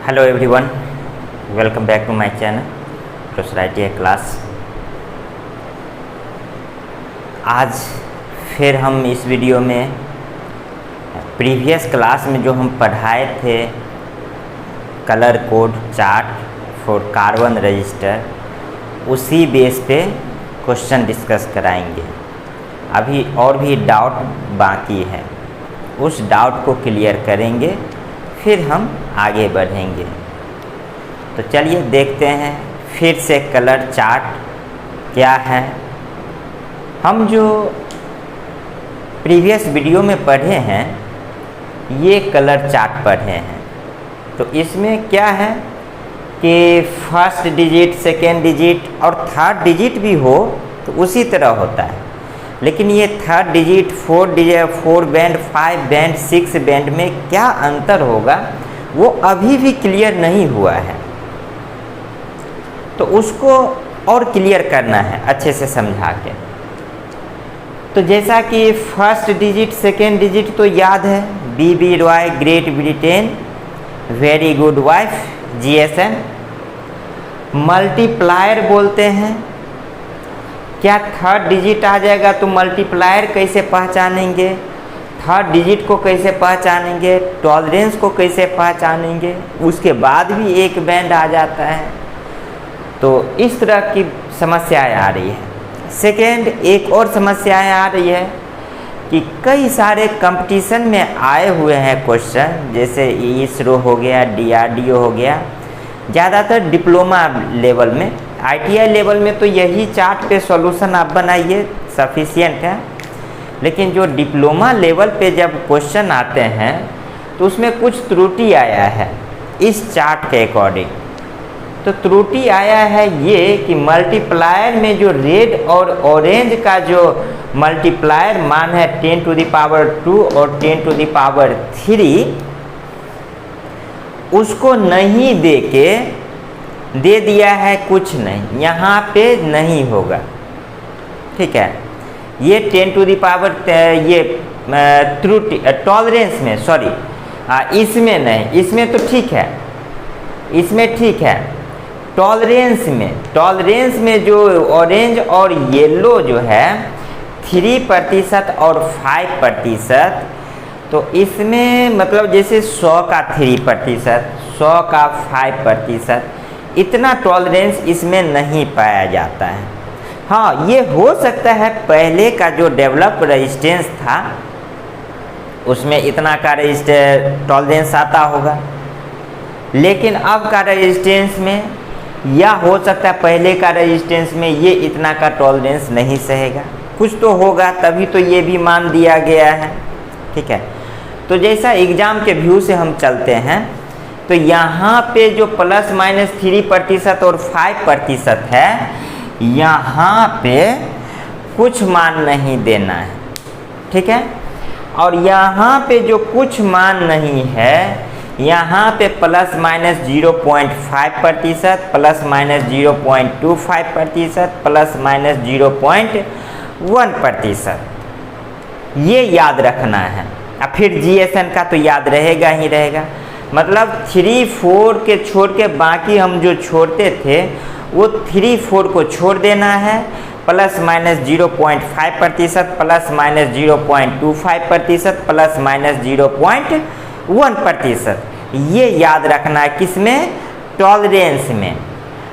Hello everyone, welcome back to my channel professor ITI class. आज फिर हम इस वीडियो में प्रीवियस क्लास में जो हम पढ़ाए थे colour code chart for carbon register, उसी बेस पे क्वेश्चन डिस्कस कराएंगे। अभी और भी डाउट बाकी है, उस डाउट को क्लियर करेंगे, फिर हम आगे बढ़ेंगे। तो चलिए देखते हैं फिर से कलर चार्ट क्या है। हम जो प्रीवियस वीडियो में पढ़े हैं ये कलर चार्ट पढ़े हैं। तो इसमें क्या है कि फर्स्ट डिजिट, सेकेंड डिजिट और थर्ड डिजिट भी हो तो उसी तरह होता है, लेकिन ये third digit, four band, 5 band, 6 band में क्या अंतर होगा वो अभी भी क्लियर नहीं हुआ है। तो उसको और क्लियर करना है अच्छे से समझा के। तो जैसा कि फर्स्ट डिजिट, सेकेंड डिजिट तो याद है, BB Roy, great Britain, very good wife, GSN। Multiplier बोलते हैं, क्या थर्ड डिजिट आ जाएगा तो मल्टीप्लायर कैसे पहचानेंगे, थर्ड डिजिट को कैसे पहचानेंगे, टॉलरेंस को कैसे पहचानेंगे, उसके बाद भी एक बैंड आ जाता है। तो इस तरह की समस्याएं आ रही है। सेकेंड, एक और समस्याएं आ रही है कि कई सारे कंपटीशन में आए हुए हैं क्वेश्चन, जैसे ISRO हो गया, DRDO हो गया, ज़्यादातर डिप्लोमा लेवल में। ITI लेवल में तो यही चार्ट पे सॉल्यूशन आप बनाइए, सफिशिएंट है। लेकिन जो डिप्लोमा लेवल पे जब क्वेश्चन आते हैं तो उसमें कुछ त्रुटि आया है इस चार्ट के अकॉर्डिंग। तो त्रुटि आया है ये कि मल्टीप्लायर में जो रेड और ऑरेंज का जो मल्टीप्लायर मान है 10 टू द पावर 2 और 10 टू द पावर 3, उसको नहीं दे दिया है कुछ नहीं, यहाँ पे नहीं होगा। ठीक है, ये 10 टू द पावर ये त्रुटि टॉलरेंस में, सॉरी इसमें नहीं, इसमें तो ठीक है, इसमें ठीक है। टॉलरेंस में जो ऑरेंज और येलो जो है 3% और 5%, तो इसमें मतलब जैसे 100 का 3%, 100 का 5%, इतना टॉलरेंस इसमें नहीं पाया जाता है। हाँ, ये हो सकता है पहले का जो डेवलप रेजिस्टेंस था उसमें इतना का टॉलरेंस आता होगा, लेकिन अब का रेजिस्टेंस में, या हो सकता है पहले का रेजिस्टेंस में ये इतना का टॉलरेंस नहीं सहेगा, कुछ तो होगा, तभी तो ये भी मान दिया गया है। ठीक है, तो जैसा एग्ज़ाम के व्यू से हम चलते हैं तो यहाँ पे जो ±3% और 5% है, यहाँ पे कुछ मान नहीं देना है। ठीक है, और यहाँ पे जो कुछ मान नहीं है, यहाँ पे ±0.5%, ±0.25%, ±0.1%, ये याद रखना है। अब फिर GSN का तो याद रहेगा ही रहेगा। मतलब 3, 4 के छोड़ के बाकी हम जो छोड़ते थे वो 3, 4 को छोड़ देना है, ±0.5%, ±0.25%, ±0.1%, ये याद रखना है। किसमें? टॉलरेंस में।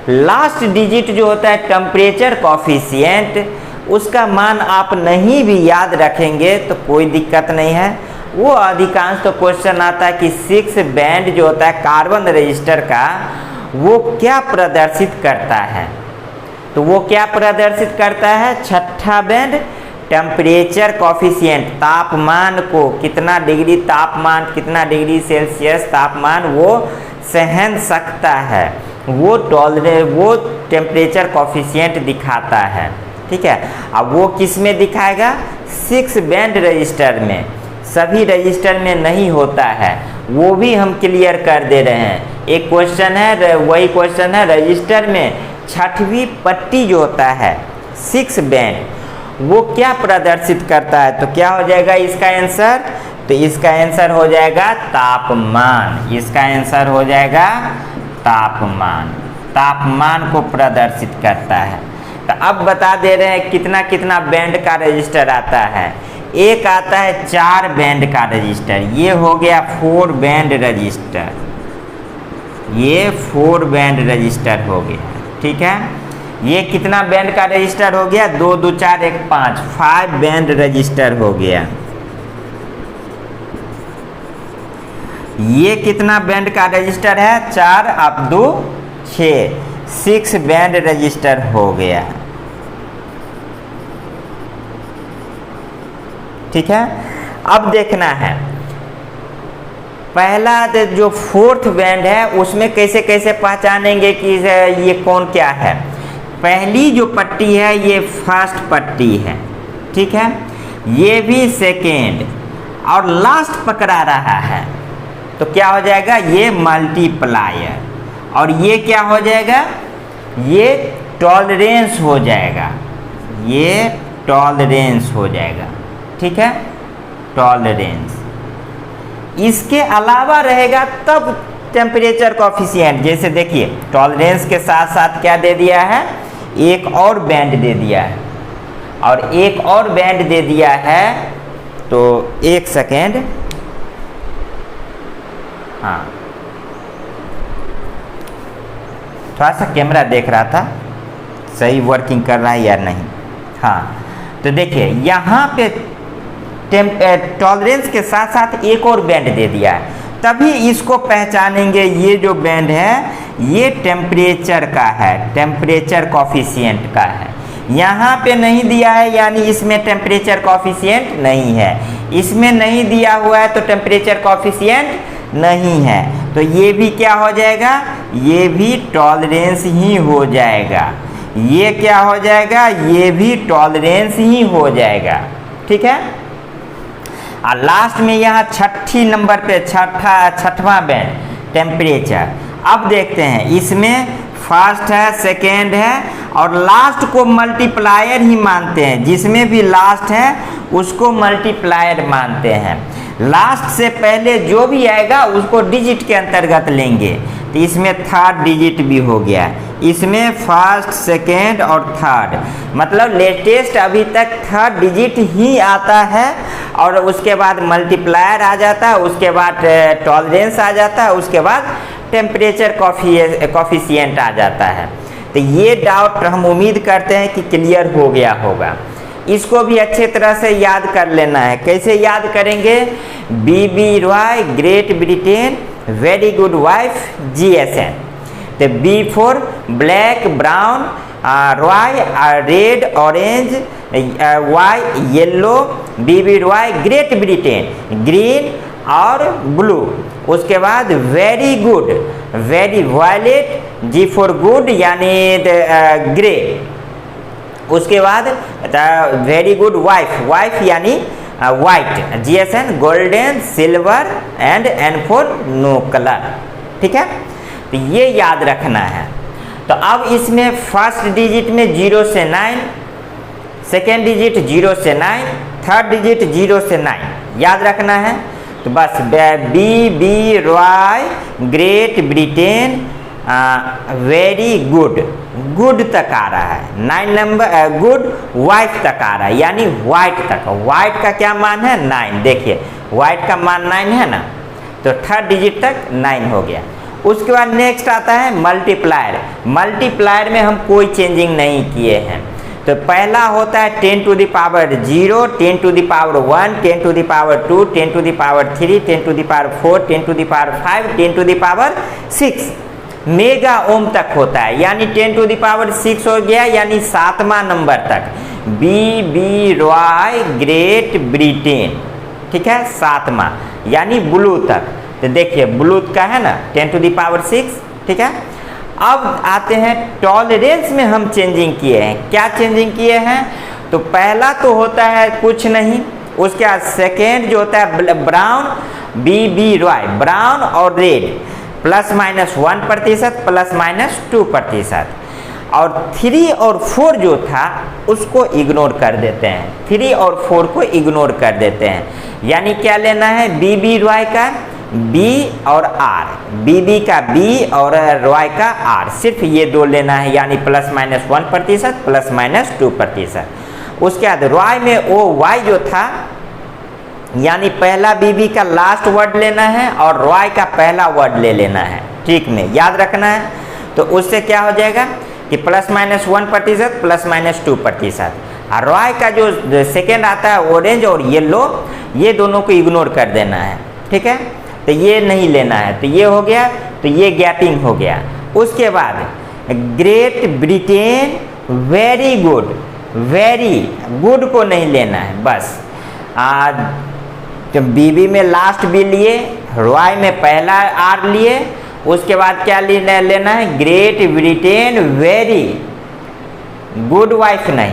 लास्ट डिजिट जो होता है टेम्परेचर कॉफिशिएंट, उसका मान आप नहीं भी याद रखेंगे तो कोई दिक्कत नहीं है। वो अधिकांश तो क्वेश्चन आता है कि 6 बैंड जो होता है कार्बन रजिस्टर का, वो क्या प्रदर्शित करता है। तो वो क्या प्रदर्शित करता है? छठा बैंड टेम्परेचर कॉफिशिएंट, तापमान को, कितना डिग्री तापमान, कितना डिग्री सेल्सियस तापमान वो सहन सकता है, वो टेम्परेचर कॉफिशिएंट दिखाता है। ठीक है, अब वो किस में दिखाएगा? 6 बैंड रजिस्टर में, सभी रजिस्टर में नहीं होता है, वो भी हम क्लियर कर दे रहे हैं। एक क्वेश्चन है, वही क्वेश्चन है रजिस्टर में छठवीं पट्टी जो होता है 6 बैंड, वो क्या प्रदर्शित करता है? तो क्या हो जाएगा इसका आंसर? तो इसका आंसर हो जाएगा तापमान। इसका आंसर हो जाएगा तापमान। तापमान को प्रदर्शित करता है। तो अब बता दे रहे हैं कितना कितना बैंड का रजिस्टर आता है। एक आता है 4 बैंड का रजिस्टर, ये हो गया 4 बैंड रजिस्टर, ये 4 बैंड रजिस्टर हो गया, ठीक है। ये कितना बैंड का रजिस्टर हो गया, 2 2 4 1 5, 5 बैंड रजिस्टर हो गया। ये कितना बैंड का रजिस्टर है, 4 अब 2 6, 6 बैंड रजिस्टर हो गया, ठीक है। अब देखना है पहला जो 4th बैंड है उसमें कैसे कैसे पहचानेंगे कि ये कौन क्या है। पहली जो पट्टी है ये फर्स्ट पट्टी है, ठीक है। ये भी सेकेंड और लास्ट पकड़ा रहा है, तो क्या हो जाएगा, ये मल्टीप्लायर। और ये क्या हो जाएगा, ये टॉलरेंस हो जाएगा, ये टॉलरेंस हो जाएगा, ठीक है, टॉलरेंस। इसके अलावा रहेगा तब टेम्परेचर कोफिशिएंट। जैसे देखिए टॉलरेंस के साथ साथ क्या दे दिया है, एक और बैंड दे दिया है, और एक और बैंड दे दिया है। तो एक सेकेंड, हाँ थोड़ा सा कैमरा देख रहा था सही वर्किंग कर रहा है या नहीं। हाँ तो देखिए यहाँ पे टॉलरेंस के साथ साथ एक और बैंड दे दिया है, तभी इसको पहचानेंगे। ये जो बैंड है ये टेम्परेचर का है, टेम्परेचर कोफिशिएंट का है। यहाँ पे नहीं दिया है यानी इसमें टेम्परेचर कोफिशिएंट नहीं है, इसमें नहीं दिया हुआ है तो टेम्परेचर कोफिशिएंट नहीं है। तो ये भी क्या हो जाएगा, ये भी टॉलरेंस ही हो जाएगा। ये क्या हो जाएगा, ये भी टॉलरेंस ही हो जाएगा, ठीक है। और लास्ट में यहाँ 6 नंबर पे छठवां बैंड टेम्परेचर। अब देखते हैं इसमें फर्स्ट है, सेकेंड है और लास्ट को मल्टीप्लायर ही मानते हैं। जिसमें भी लास्ट है उसको मल्टीप्लायर मानते हैं। लास्ट से पहले जो भी आएगा उसको डिजिट के अंतर्गत लेंगे। तो इसमें 3rd डिजिट भी हो गया, इसमें फर्स्ट, सेकेंड और थर्ड, मतलब लेटेस्ट अभी तक 3rd डिजिट ही आता है। और उसके बाद मल्टीप्लायर आ जाता है, उसके बाद टॉलरेंस आ जाता है, उसके बाद टेम्परेचर कोफिशिएंट आ जाता है। तो ये डाउट हम उम्मीद करते हैं कि क्लियर हो गया होगा। इसको भी अच्छे तरह से याद कर लेना है। कैसे याद करेंगे, BB Roy great Britain, very good wife GSN। तो B for black brown, Roy red orange, Y yellow, BB Roy great Britain green और ब्लू। उसके बाद very good, very violet, G for good यानी ग्रे। उसके बाद very good wife, wife यानी white, GSN golden, silver and N for no colour, ठीक है। तो ये याद रखना है। तो अब इसमें फर्स्ट डिजिट में 0 से 9, सेकेंड डिजिट 0 से 9, थर्ड डिजिट 0 से 9 याद रखना है। तो बस BB Roy great Britain very good, good तक आ रहा है, 9 नंबर गुड वाइट तक आ रहा है यानी वाइट तक। वाइट का क्या मान है, 9। देखिए वाइट का मान 9 है ना, तो थर्ड डिजिट तक 9 हो गया। उसके बाद नेक्स्ट आता है मल्टीप्लायर। मल्टीप्लायर में हम कोई चेंजिंग नहीं किए हैं। तो पहला होता है 10 to the power 0, 10 to the power 1, 10 to the power 2, 10 to the power 3, 10 to the power 4, 10 to the power 5, 10 to the power 6 mega ohm तक होता है, यानी 10 टू द पावर 6 हो गया, यानी 7वां नंबर तक BB रॉय ग्रेट ब्रिटेन, ठीक है, 7वां यानी ब्लू तक। तो देखिए ब्लू का है ना 10 टू द पावर 6, ठीक है। अब आते हैं टॉलरेंस में हम चेंजिंग किए हैं। क्या चेंजिंग किए हैं, तो पहला तो होता है कुछ नहीं, उसके बाद सेकेंड जो होता है ब्राउन, BB रॉय ब्राउन और रेड ±1% ±2%। और 3 और 4 जो था उसको इग्नोर कर देते हैं, 3 और 4 को इग्नोर कर देते हैं। यानी क्या लेना है, बी बी रॉय का बी और आर, बी बी का बी और रॉय का आर, सिर्फ ये दो लेना है, यानी ±1% ±2%। उसके बाद रॉय में ओ वाई जो था, यानी पहला बीबी का लास्ट वर्ड लेना है और रॉय का पहला वर्ड ले लेना है, ठीक में याद रखना है। तो उससे क्या हो जाएगा कि ±1% ±2%। और रॉय का जो सेकेंड आता है ऑरेंज और येलो, ये दोनों को इग्नोर कर देना है, ठीक है। तो ये नहीं लेना है, तो ये हो गया, तो ये गैपिंग हो गया। उसके बाद great Britain very good, very good को नहीं लेना है बस। तो बीबी में लास्ट बी लिए, रॉय में पहला आर लिए, उसके बाद क्या लेना है, great Britain very good wife, नहीं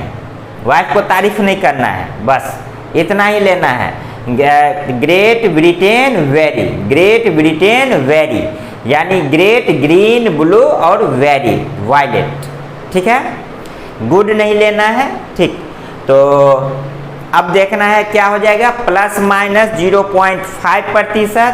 वाइफ को तारीफ नहीं करना है, बस इतना ही लेना है। Great Britain very, great Britain very, यानी ग्रेट ग्रीन ब्लू और वेरी वायलेट, ठीक है। गुड नहीं लेना है, ठीक। तो अब देखना है क्या हो जाएगा, ±0.5%,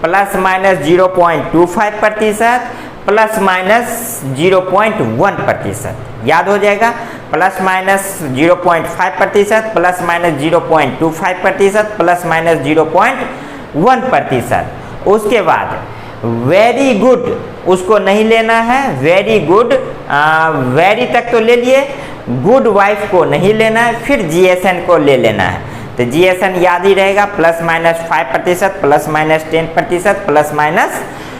±0.25%, ±0.1%। याद हो जाएगा, ±0.5%, ±0.25%, ±0.1%। उसके बाद वेरी गुड उसको नहीं लेना है, वेरी गुड वेरी तक तो ले लिए, गुड वाइफ को नहीं लेना है, फिर GSN को ले लेना है। तो GSN याद ही रहेगा, ±5%, ±10%,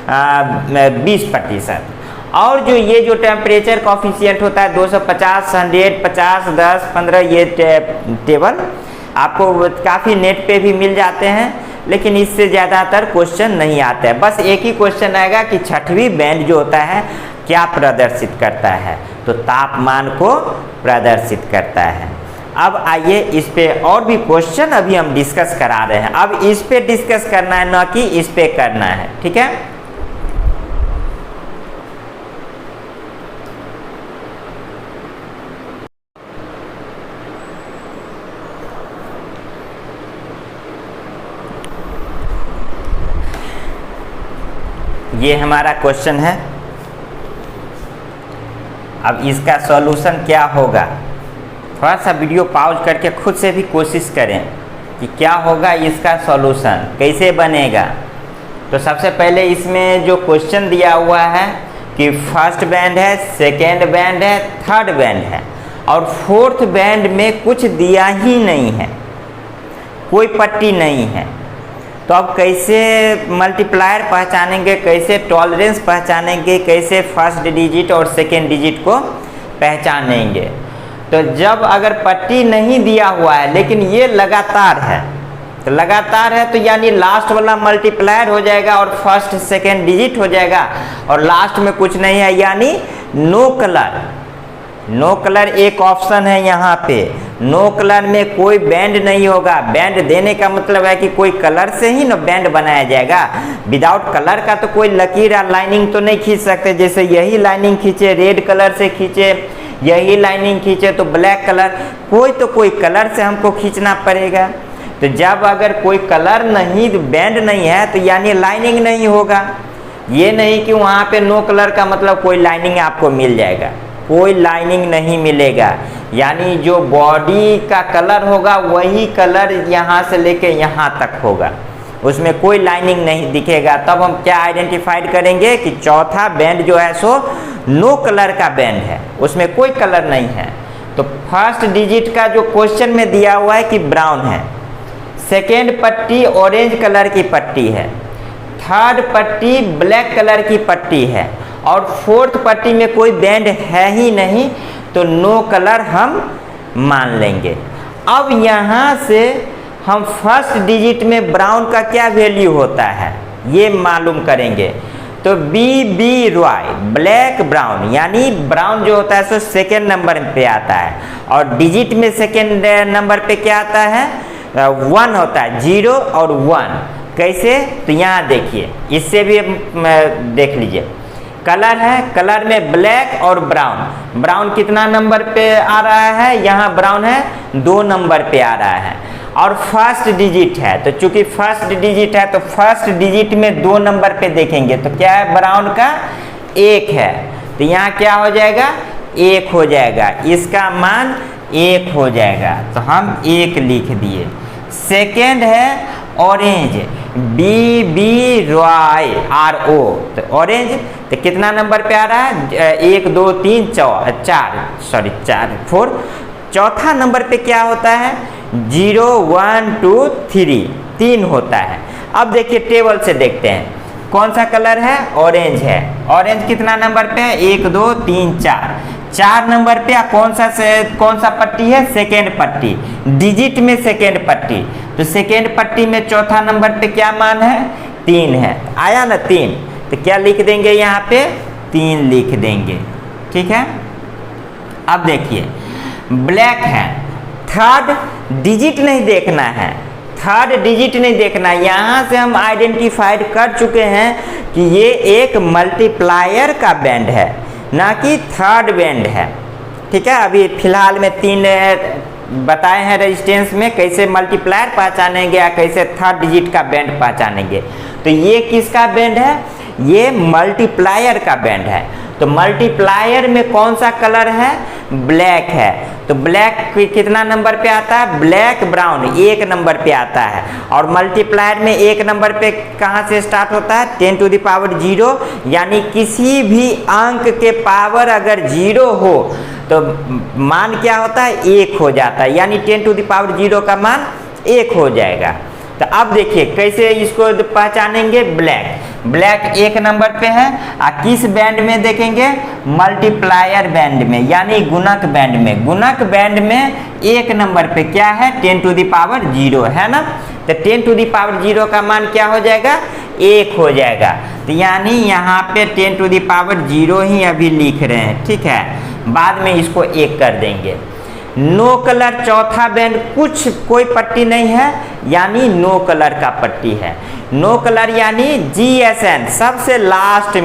±20%। और जो ये जो टेम्परेचर कॉफिशिएंट होता है 250, 100, 50, 10, 15, ये टेबल आपको काफ़ी नेट पे भी मिल जाते हैं, लेकिन इससे ज़्यादातर क्वेश्चन नहीं आते हैं। बस एक ही क्वेश्चन आएगा कि छठवीं बैंड जो होता है क्या प्रदर्शित करता है, तो तापमान को प्रदर्शित करता है। अब आइए इस पे और भी क्वेश्चन अभी हम डिस्कस करा रहे हैं, अब इस पे डिस्कस करना है, ना कि इस पे करना है, ठीक है। ये हमारा क्वेश्चन है। अब इसका सॉल्यूशन क्या होगा, थोड़ा सा वीडियो पॉज करके खुद से भी कोशिश करें कि क्या होगा इसका सॉल्यूशन, कैसे बनेगा। तो सबसे पहले इसमें जो क्वेश्चन दिया हुआ है कि फर्स्ट बैंड है, सेकेंड बैंड है, थर्ड बैंड है और फोर्थ बैंड में कुछ दिया ही नहीं है, कोई पट्टी नहीं है। तो अब कैसे मल्टीप्लायर पहचानेंगे, कैसे टॉलरेंस पहचानेंगे, कैसे फर्स्ट डिजिट और सेकेंड डिजिट को पहचानेंगे। तो जब अगर पट्टी नहीं दिया हुआ है लेकिन ये लगातार है, तो लगातार है तो यानी लास्ट वाला मल्टीप्लायर हो जाएगा और फर्स्ट सेकेंड डिजिट हो जाएगा, और लास्ट में कुछ नहीं है यानी नो कलर। नो कलर एक ऑप्शन है यहाँ पे, नो कलर में कोई बैंड नहीं होगा। बैंड देने का मतलब है कि कोई कलर से ही ना बैंड बनाया जाएगा, विदाउट कलर का तो कोई लकीर या लाइनिंग तो नहीं खींच सकते। जैसे यही लाइनिंग खींचे रेड कलर से खींचे, यही लाइनिंग खींचे तो ब्लैक कलर, कोई कलर से हमको खींचना पड़ेगा। तो जब अगर कोई कलर नहीं, बैंड नहीं है, तो यानी लाइनिंग नहीं होगा। ये नहीं कि वहाँ पे नो कलर का मतलब कोई लाइनिंग आपको मिल जाएगा, कोई लाइनिंग नहीं मिलेगा। यानी जो बॉडी का कलर होगा वही कलर यहाँ से लेके यहाँ तक होगा, उसमें कोई लाइनिंग नहीं दिखेगा। तब हम क्या आइडेंटिफाइड करेंगे कि चौथा बैंड जो है सो नो कलर का बैंड है, उसमें कोई कलर नहीं है। तो फर्स्ट डिजिट का जो क्वेश्चन में दिया हुआ है कि ब्राउन है, सेकेंड पट्टी ऑरेंज कलर की पट्टी है, थर्ड पट्टी ब्लैक कलर की पट्टी है और फोर्थ पट्टी में कोई बैंड है ही नहीं, तो नो कलर हम मान लेंगे। अब यहाँ से हम फर्स्ट डिजिट में ब्राउन का क्या वैल्यू होता है ये मालूम करेंगे। तो B B Roy black brown, यानी ब्राउन जो होता है सो सेकेंड नंबर पे आता है, और डिजिट में सेकेंड नंबर पे क्या आता है, 1 होता है, 0 और 1। कैसे, तो यहाँ देखिए, इससे भी देख लीजिए, कलर है, कलर में ब्लैक और ब्राउन। ब्राउन कितना नंबर पे आ रहा है, यहाँ ब्राउन है 2 नंबर पे आ रहा है। और फर्स्ट डिजिट है, तो चूंकि फर्स्ट डिजिट है तो फर्स्ट डिजिट में 2 नंबर पे देखेंगे तो क्या है, ब्राउन का 1 है, तो यहाँ क्या हो जाएगा, 1 हो जाएगा, इसका मान 1 हो जाएगा, तो हम 1 लिख दिए। सेकेंड है ऑरेंज, BBRO, तो ऑरेंज तो कितना नंबर पे आ रहा है, 1 2 3 4, चौथा नंबर पे क्या होता है, 0 1 2 3 होता है। अब देखिए टेबल से देखते हैं कौन सा कलर है, ऑरेंज है। ऑरेंज कितना नंबर पे है, 1 2 3 4 नंबर पे। कौन सा पट्टी है, सेकेंड पट्टी, डिजिट में सेकेंड पट्टी, तो सेकेंड पट्टी में चौथा नंबर पे क्या मान है, 3 है, आया ना 3, तो क्या लिख देंगे यहाँ पे, 3 लिख देंगे, ठीक है। अब देखिए ब्लैक है, थर्ड डिजिट नहीं देखना है, थर्ड डिजिट नहीं देखना, यहाँ से हम आइडेंटिफाइड कर चुके हैं कि ये एक मल्टीप्लायर का बैंड है, ना कि थर्ड बैंड है, ठीक है। अभी फिलहाल में 3 बताए हैं रेजिस्टेंस में कैसे मल्टीप्लायर पहचानेंगे या कैसे थर्ड डिजिट का बैंड पहचानेंगे। तो ये किसका बैंड है, ये मल्टीप्लायर का बैंड है। तो मल्टीप्लायर में कौन सा कलर है, ब्लैक है, तो ब्लैक कितना नंबर पे आता है, ब्लैक ब्राउन 1 नंबर पे आता है। और मल्टीप्लायर में 1 नंबर पे कहाँ से स्टार्ट होता है, 10 टू द पावर 0, यानी किसी भी अंक के पावर अगर 0 हो तो मान क्या होता है, 1 हो जाता है, यानी 10 टू द पावर 0 का मान 1 हो जाएगा। तो अब देखिए कैसे इसको पहचानेंगे, ब्लैक 1 नंबर पे है, किस बैंड में देखेंगे, मल्टीप्लायर बैंड में, यानी गुणक बैंड में। गुणक बैंड में 1 नंबर पे क्या है, 10 टू द पावर 0 है ना, तो 10 टू द पावर 0 का मान क्या हो जाएगा, 1 हो जाएगा। तो यानी यहाँ पे 10 टू द पावर 0 ही अभी लिख रहे हैं, ठीक है, बाद में इसको 1 कर देंगे। नो कलर चौथा बैंड, कोई पट्टी नहीं है, यानी नो कलर का पट्टी है। नो कलर यानी GSN, सबसे लास्ट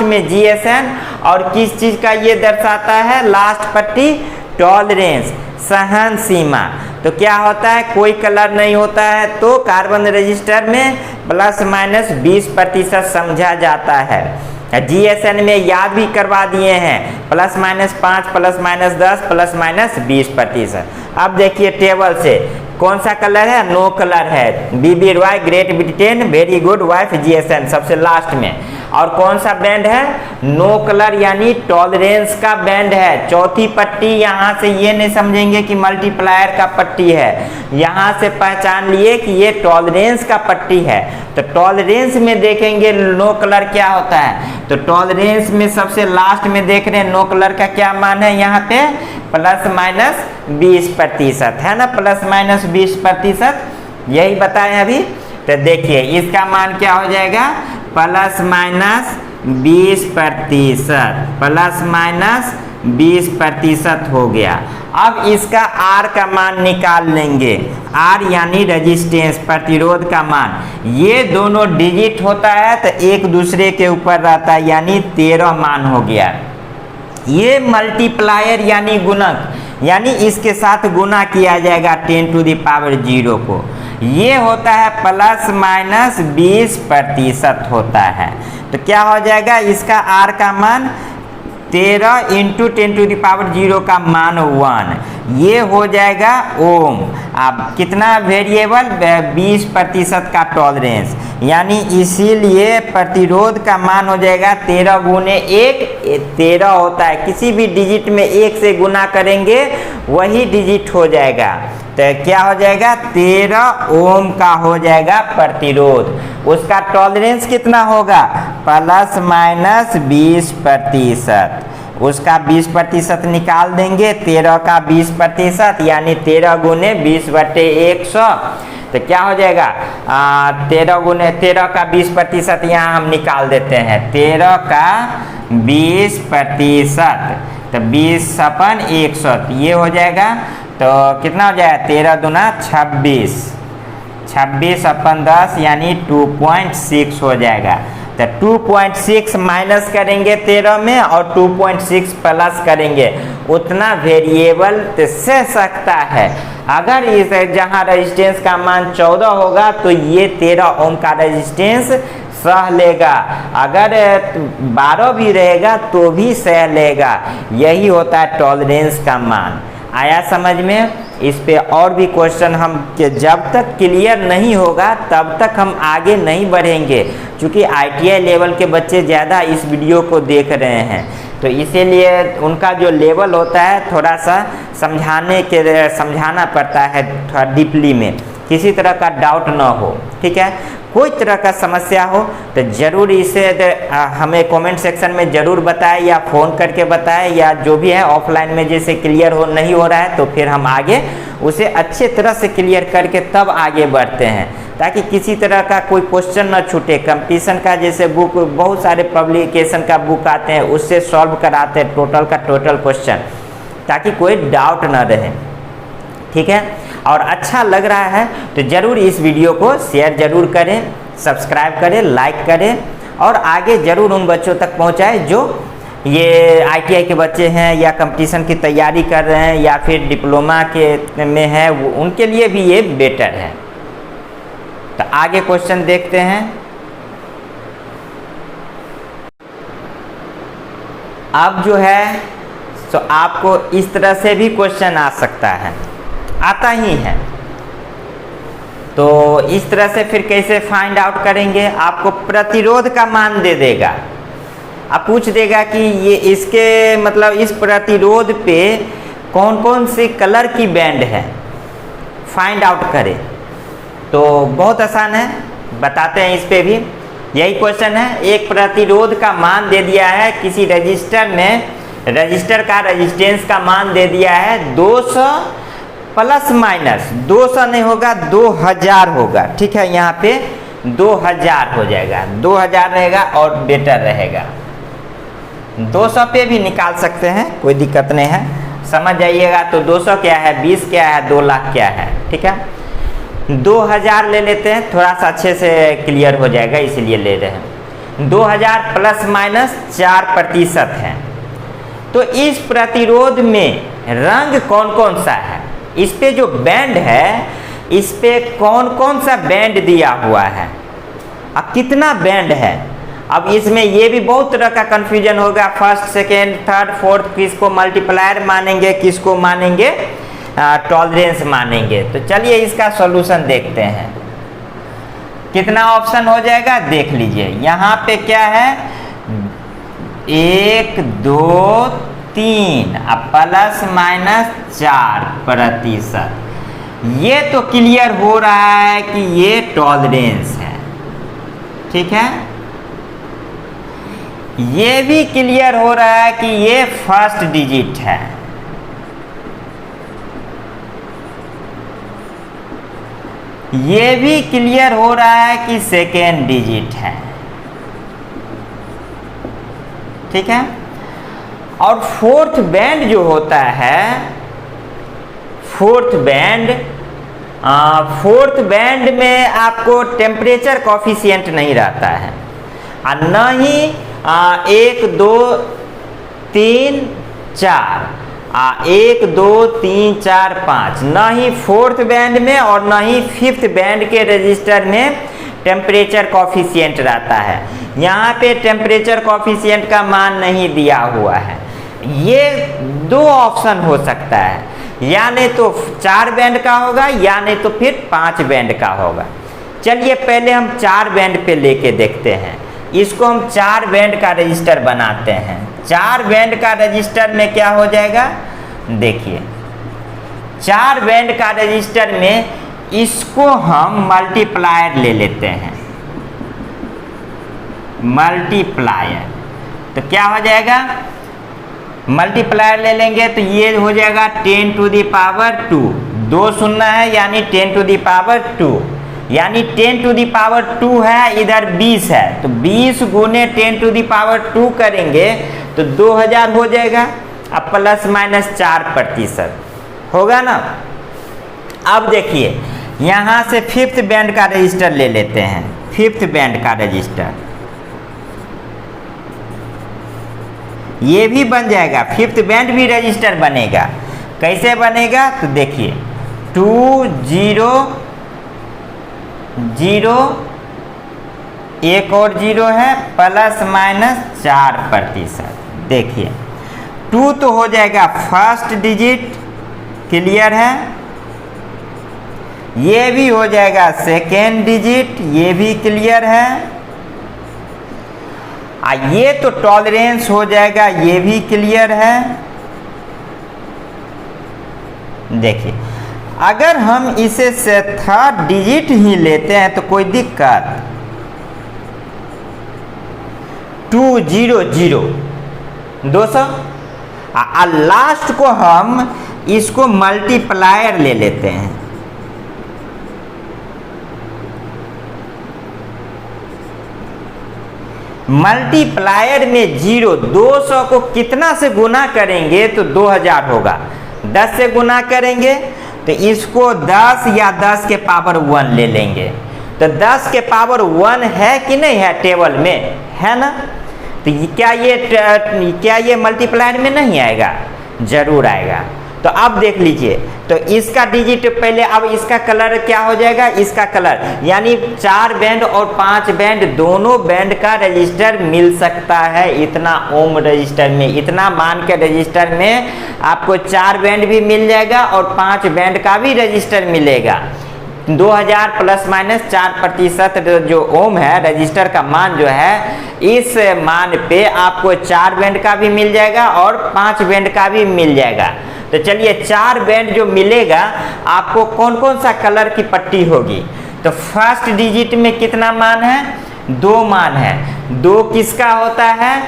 में GSN, और किस चीज का ये दर्शाता है, लास्ट पट्टी टॉलरेंस, सहन सीमा। तो क्या होता है, कोई कलर नहीं होता है तो कार्बन रजिस्टर में ±20% समझा जाता है। GSN में याद भी करवा दिए हैं, ±5 ±10 ±20%। अब देखिए टेबल से कौन सा कलर है, नो कलर है, BBRY great Britain very good wife GSN सबसे लास्ट में। और कौन सा बैंड है, नो कलर यानी टॉलरेंस का बैंड है। चौथी पट्टी, यहाँ से ये नहीं समझेंगे कि मल्टीप्लायर का पट्टी है, यहाँ से पहचान लिए कि ये टॉलरेंस का पट्टी है। तो टॉलरेंस में देखेंगे नो कलर क्या होता है, तो टॉलरेंस में सबसे लास्ट में देख रहे हैं नो कलर का क्या मान है, यहाँ पे ±20% है ना, ±20%, यही बताएं अभी। तो देखिए इसका मान क्या हो जाएगा, ±20% हो गया। अब इसका R का मान निकाल लेंगे, R यानी रेजिस्टेंस, प्रतिरोध का मान। ये दोनों डिजिट होता है तो एक दूसरे के ऊपर रहता है, यानी 13 मान हो गया। ये मल्टीप्लायर यानी गुणक, यानी इसके साथ गुना किया जाएगा 10 टू द पावर 0 को, ये होता है ±20% होता है। तो क्या हो जाएगा, इसका R का मान 13 × 10 टू द पावर 0 का मान 1, ये हो जाएगा ओम। अब कितना वेरिएबल, 20% का टॉलरेंस, यानी इसीलिए प्रतिरोध का मान हो जाएगा 13 × 1, 13 होता है। किसी भी डिजिट में 1 से गुना करेंगे वही डिजिट हो जाएगा। तो क्या हो जाएगा, 13 ओम का हो जाएगा प्रतिरोध। उसका टॉलरेंस कितना होगा, ±20%। उसका 20% निकाल देंगे, 13 का 20%, यानी 13 × 20/100। तो क्या हो जाएगा, 13 का 20% यहाँ हम निकाल देते हैं, 13 का 20%, तो 20/100, तो ये हो जाएगा। तो कितना हो जाएगा, 13 दूना 26, 26/10 यानी 2.6 हो जाएगा। तो 2.6 माइनस करेंगे 13 में और 2.6 प्लस करेंगे, उतना वेरिएबल सह सकता है। अगर इस जहाँ रेजिस्टेंस का मान 14 होगा तो ये 13 ओम का रेजिस्टेंस सह लेगा, अगर 12 भी रहेगा तो भी सह लेगा। यही होता है टॉलरेंस का मान। आया समझ में? इस पे और भी क्वेश्चन हम जब तक क्लियर नहीं होगा तब तक हम आगे नहीं बढ़ेंगे, क्योंकि ITI लेवल के बच्चे ज़्यादा इस वीडियो को देख रहे हैं, तो इसीलिए उनका जो लेवल होता है थोड़ा सा समझाना पड़ता है थोड़ा डीपली में, किसी तरह का डाउट ना हो। ठीक है, कोई तरह का समस्या हो तो ज़रूर इसे हमें कमेंट सेक्शन में ज़रूर बताएं या फ़ोन करके बताएं, या जो भी है ऑफलाइन में जैसे क्लियर हो नहीं हो रहा है तो फिर हम आगे उसे अच्छे तरह से क्लियर करके तब आगे बढ़ते हैं, ताकि किसी तरह का कोई क्वेश्चन न छूटे। कंपटीशन का जैसे बुक, बहुत सारे पब्लिकेशन का बुक आते हैं, उससे सॉल्व कराते हैं टोटल का टोटल क्वेश्चन, ताकि कोई डाउट न रहे। ठीक है, और अच्छा लग रहा है तो ज़रूर इस वीडियो को शेयर ज़रूर करें, सब्सक्राइब करें, लाइक करें, और आगे ज़रूर उन बच्चों तक पहुंचाएं जो ये ITI के बच्चे हैं या कंपटीशन की तैयारी कर रहे हैं या फिर डिप्लोमा के में है, उनके लिए भी ये बेटर है। तो आगे क्वेश्चन देखते हैं। अब जो है तो आपको इस तरह से भी क्वेश्चन आ सकता है, आता ही है, तो इस तरह से फिर कैसे फाइंड आउट करेंगे? आपको प्रतिरोध का मान दे देगा, अब पूछ देगा कि ये इसके मतलब इस प्रतिरोध पे कौन कौन से कलर की बैंड है, फाइंड आउट करें। तो बहुत आसान है, बताते हैं इस पे भी। यही क्वेश्चन है, एक प्रतिरोध का मान दे दिया है किसी रजिस्टर में, रजिस्टर का रेजिस्टेंस का मान दे दिया है 200 प्लस माइनस, 200 नहीं होगा 2000 होगा। ठीक है, यहाँ पे 2000 हो जाएगा, 2000 रहेगा और बेटर रहेगा। 200 पे भी निकाल सकते हैं, कोई दिक्कत नहीं है, समझ जाइएगा। तो 200 क्या है, 20 क्या है, 2 लाख क्या है। ठीक है, 2000 ले लेते हैं, थोड़ा सा अच्छे से क्लियर हो जाएगा इसीलिए ले रहे हैं। 2000 प्लस माइनस 4% है। तो इस प्रतिरोध में रंग कौन कौन सा है, इस पे जो बैंड है इस पे कौन कौन सा बैंड दिया हुआ है, अब कितना बैंड है। अब इसमें ये भी बहुत तरह का कंफ्यूजन होगा, फर्स्ट सेकेंड थर्ड फोर्थ, किसको मल्टीप्लायर मानेंगे, किसको मानेंगे टॉलरेंस मानेंगे। तो चलिए इसका सॉल्यूशन देखते हैं। कितना ऑप्शन हो जाएगा देख लीजिए, यहाँ पे क्या है 1 2 3 अब प्लस माइनस 4%। ये तो क्लियर हो रहा है कि ये टॉलरेंस है। ठीक है, ये भी क्लियर हो रहा है कि ये फर्स्ट डिजिट है। ये भी क्लियर हो रहा है कि सेकेंड डिजिट है। ठीक है, और फोर्थ बैंड जो होता है, फोर्थ बैंड में आपको टेम्परेचर कॉफिशिएंट नहीं रहता है, और न ही 1 2 3 4 1 2 3 4 5, न ही फोर्थ बैंड में और न ही फिफ्थ बैंड के रजिस्टर में टेम्परेचर कॉफिशिएंट रहता है। यहाँ पे टेम्परेचर कॉफिशिएंट का मान नहीं दिया हुआ है। ये 2 ऑप्शन हो सकता है, या नहीं तो 4 बैंड का होगा या नहीं तो फिर 5 बैंड का होगा। चलिए पहले हम 4 बैंड पे लेके देखते हैं, इसको हम 4 बैंड का रजिस्टर बनाते हैं। 4 बैंड का रजिस्टर में क्या हो जाएगा, देखिए 4 बैंड का रजिस्टर में इसको हम मल्टीप्लायर ले लेते हैं, मल्टीप्लायर। तो क्या हो जाएगा, मल्टीप्लायर ले लेंगे तो ये हो जाएगा 10 टू दी पावर 2, 2 सुनना है यानी 10 टू दी पावर 2, यानी 10 टू दी पावर 2 है, इधर 20 है, तो 20 गुने 10 टू दी पावर 2 करेंगे तो 2000 हो जाएगा। अब प्लस माइनस 4% होगा ना। अब देखिए यहाँ से फिफ्थ बैंड का रजिस्टर ले लेते हैं, फिफ्थ बैंड का रजिस्टर ये भी बन जाएगा, फिफ्थ बैंड भी रजिस्टर बनेगा। कैसे बनेगा तो देखिए 2 0 0 एक और 0 है ±4%। देखिए 2 तो हो जाएगा फर्स्ट डिजिट, क्लियर है। ये भी हो जाएगा सेकेंड डिजिट, ये भी क्लियर है। ये तो टॉलरेंस हो जाएगा, ये भी क्लियर है। देखिए अगर हम इसे से थर्ड डिजिट ही लेते हैं तो कोई दिक्कत, 200 200, लास्ट को हम इसको मल्टीप्लायर ले लेते हैं। मल्टीप्लायर में 0, 200 को कितना से गुना करेंगे तो 2000 होगा। 10 से गुना करेंगे तो इसको 10 या 10 के पावर 1 ले लेंगे। तो 10 के पावर 1 है कि नहीं है टेबल में, है ना। तो क्या ये मल्टीप्लायर में नहीं आएगा, जरूर आएगा। तो अब देख लीजिए, तो इसका डिजिट पहले, अब इसका कलर क्या हो जाएगा, इसका कलर यानी 4 बैंड और 5 बैंड दोनों बैंड का रजिस्टर मिल सकता है। इतना ओम रजिस्टर में, इतना मान के रजिस्टर में आपको 4 बैंड भी मिल जाएगा और 5 बैंड का भी रजिस्टर मिलेगा। 2000 ±4% जो ओम है रजिस्टर का मान जो है, इस मान पे आपको 4 बैंड का भी मिल जाएगा और 5 बैंड का भी मिल जाएगा। तो चलिए 4 बैंड जो मिलेगा आपको कौन कौन सा कलर की पट्टी होगी। तो फर्स्ट डिजिट में कितना मान है, 2 मान है। 2 किसका होता है,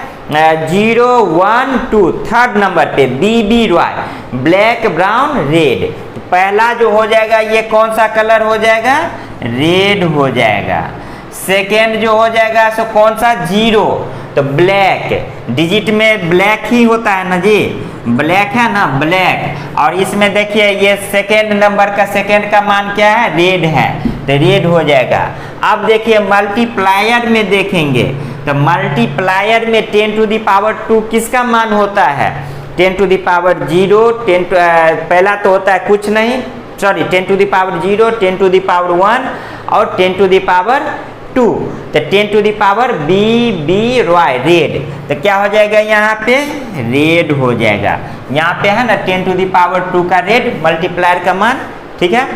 0 1 2। थर्ड नंबर पे BB Roy, black brown red. पहला जो हो जाएगा ये कौन सा कलर हो जाएगा, रेड हो जाएगा। सेकेंड जो हो जाएगा सो कौन सा, 0, तो ब्लैक। डिजिट में ब्लैक ही होता है ना जी, ब्लैक है ना, ब्लैक। और इसमें देखिए ये सेकेंड नंबर का सेकेंड का मान क्या है, रेड है, तो रेड हो जाएगा। अब देखिए मल्टीप्लायर में देखेंगे तो मल्टीप्लायर में 10⁻² किसका मान होता है, 10⁻0, पहला तो होता है कुछ नहीं, सॉरी 10⁻0, 10⁻1 और 10⁻2। तो 10⁻BB रॉय रेड, तो क्या हो जाएगा यहाँ पे, रेड हो जाएगा। यहाँ पे है ना 10⁻2 का रेड मल्टीप्लायर का मान, ठीक है।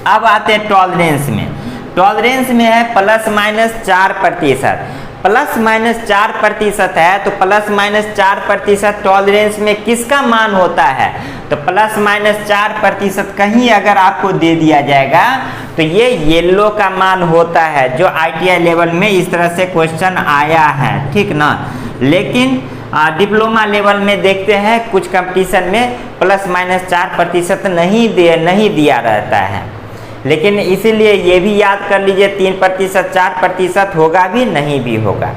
अब आते हैं टॉलरेंस में। टॉलरेंस में है ±4%। ±4% है तो ±4% टॉलरेंस में किसका मान होता है, तो ±4% कहीं अगर आपको दे दिया जाएगा तो ये येलो का मान होता है, जो ITI लेवल में इस तरह से क्वेश्चन आया है, ठीक ना। लेकिन डिप्लोमा लेवल में देखते हैं कुछ कंपटीशन में ±4% नहीं दिया रहता है। लेकिन इसीलिए ये भी याद कर लीजिए 3%, 4% होगा भी, नहीं भी होगा।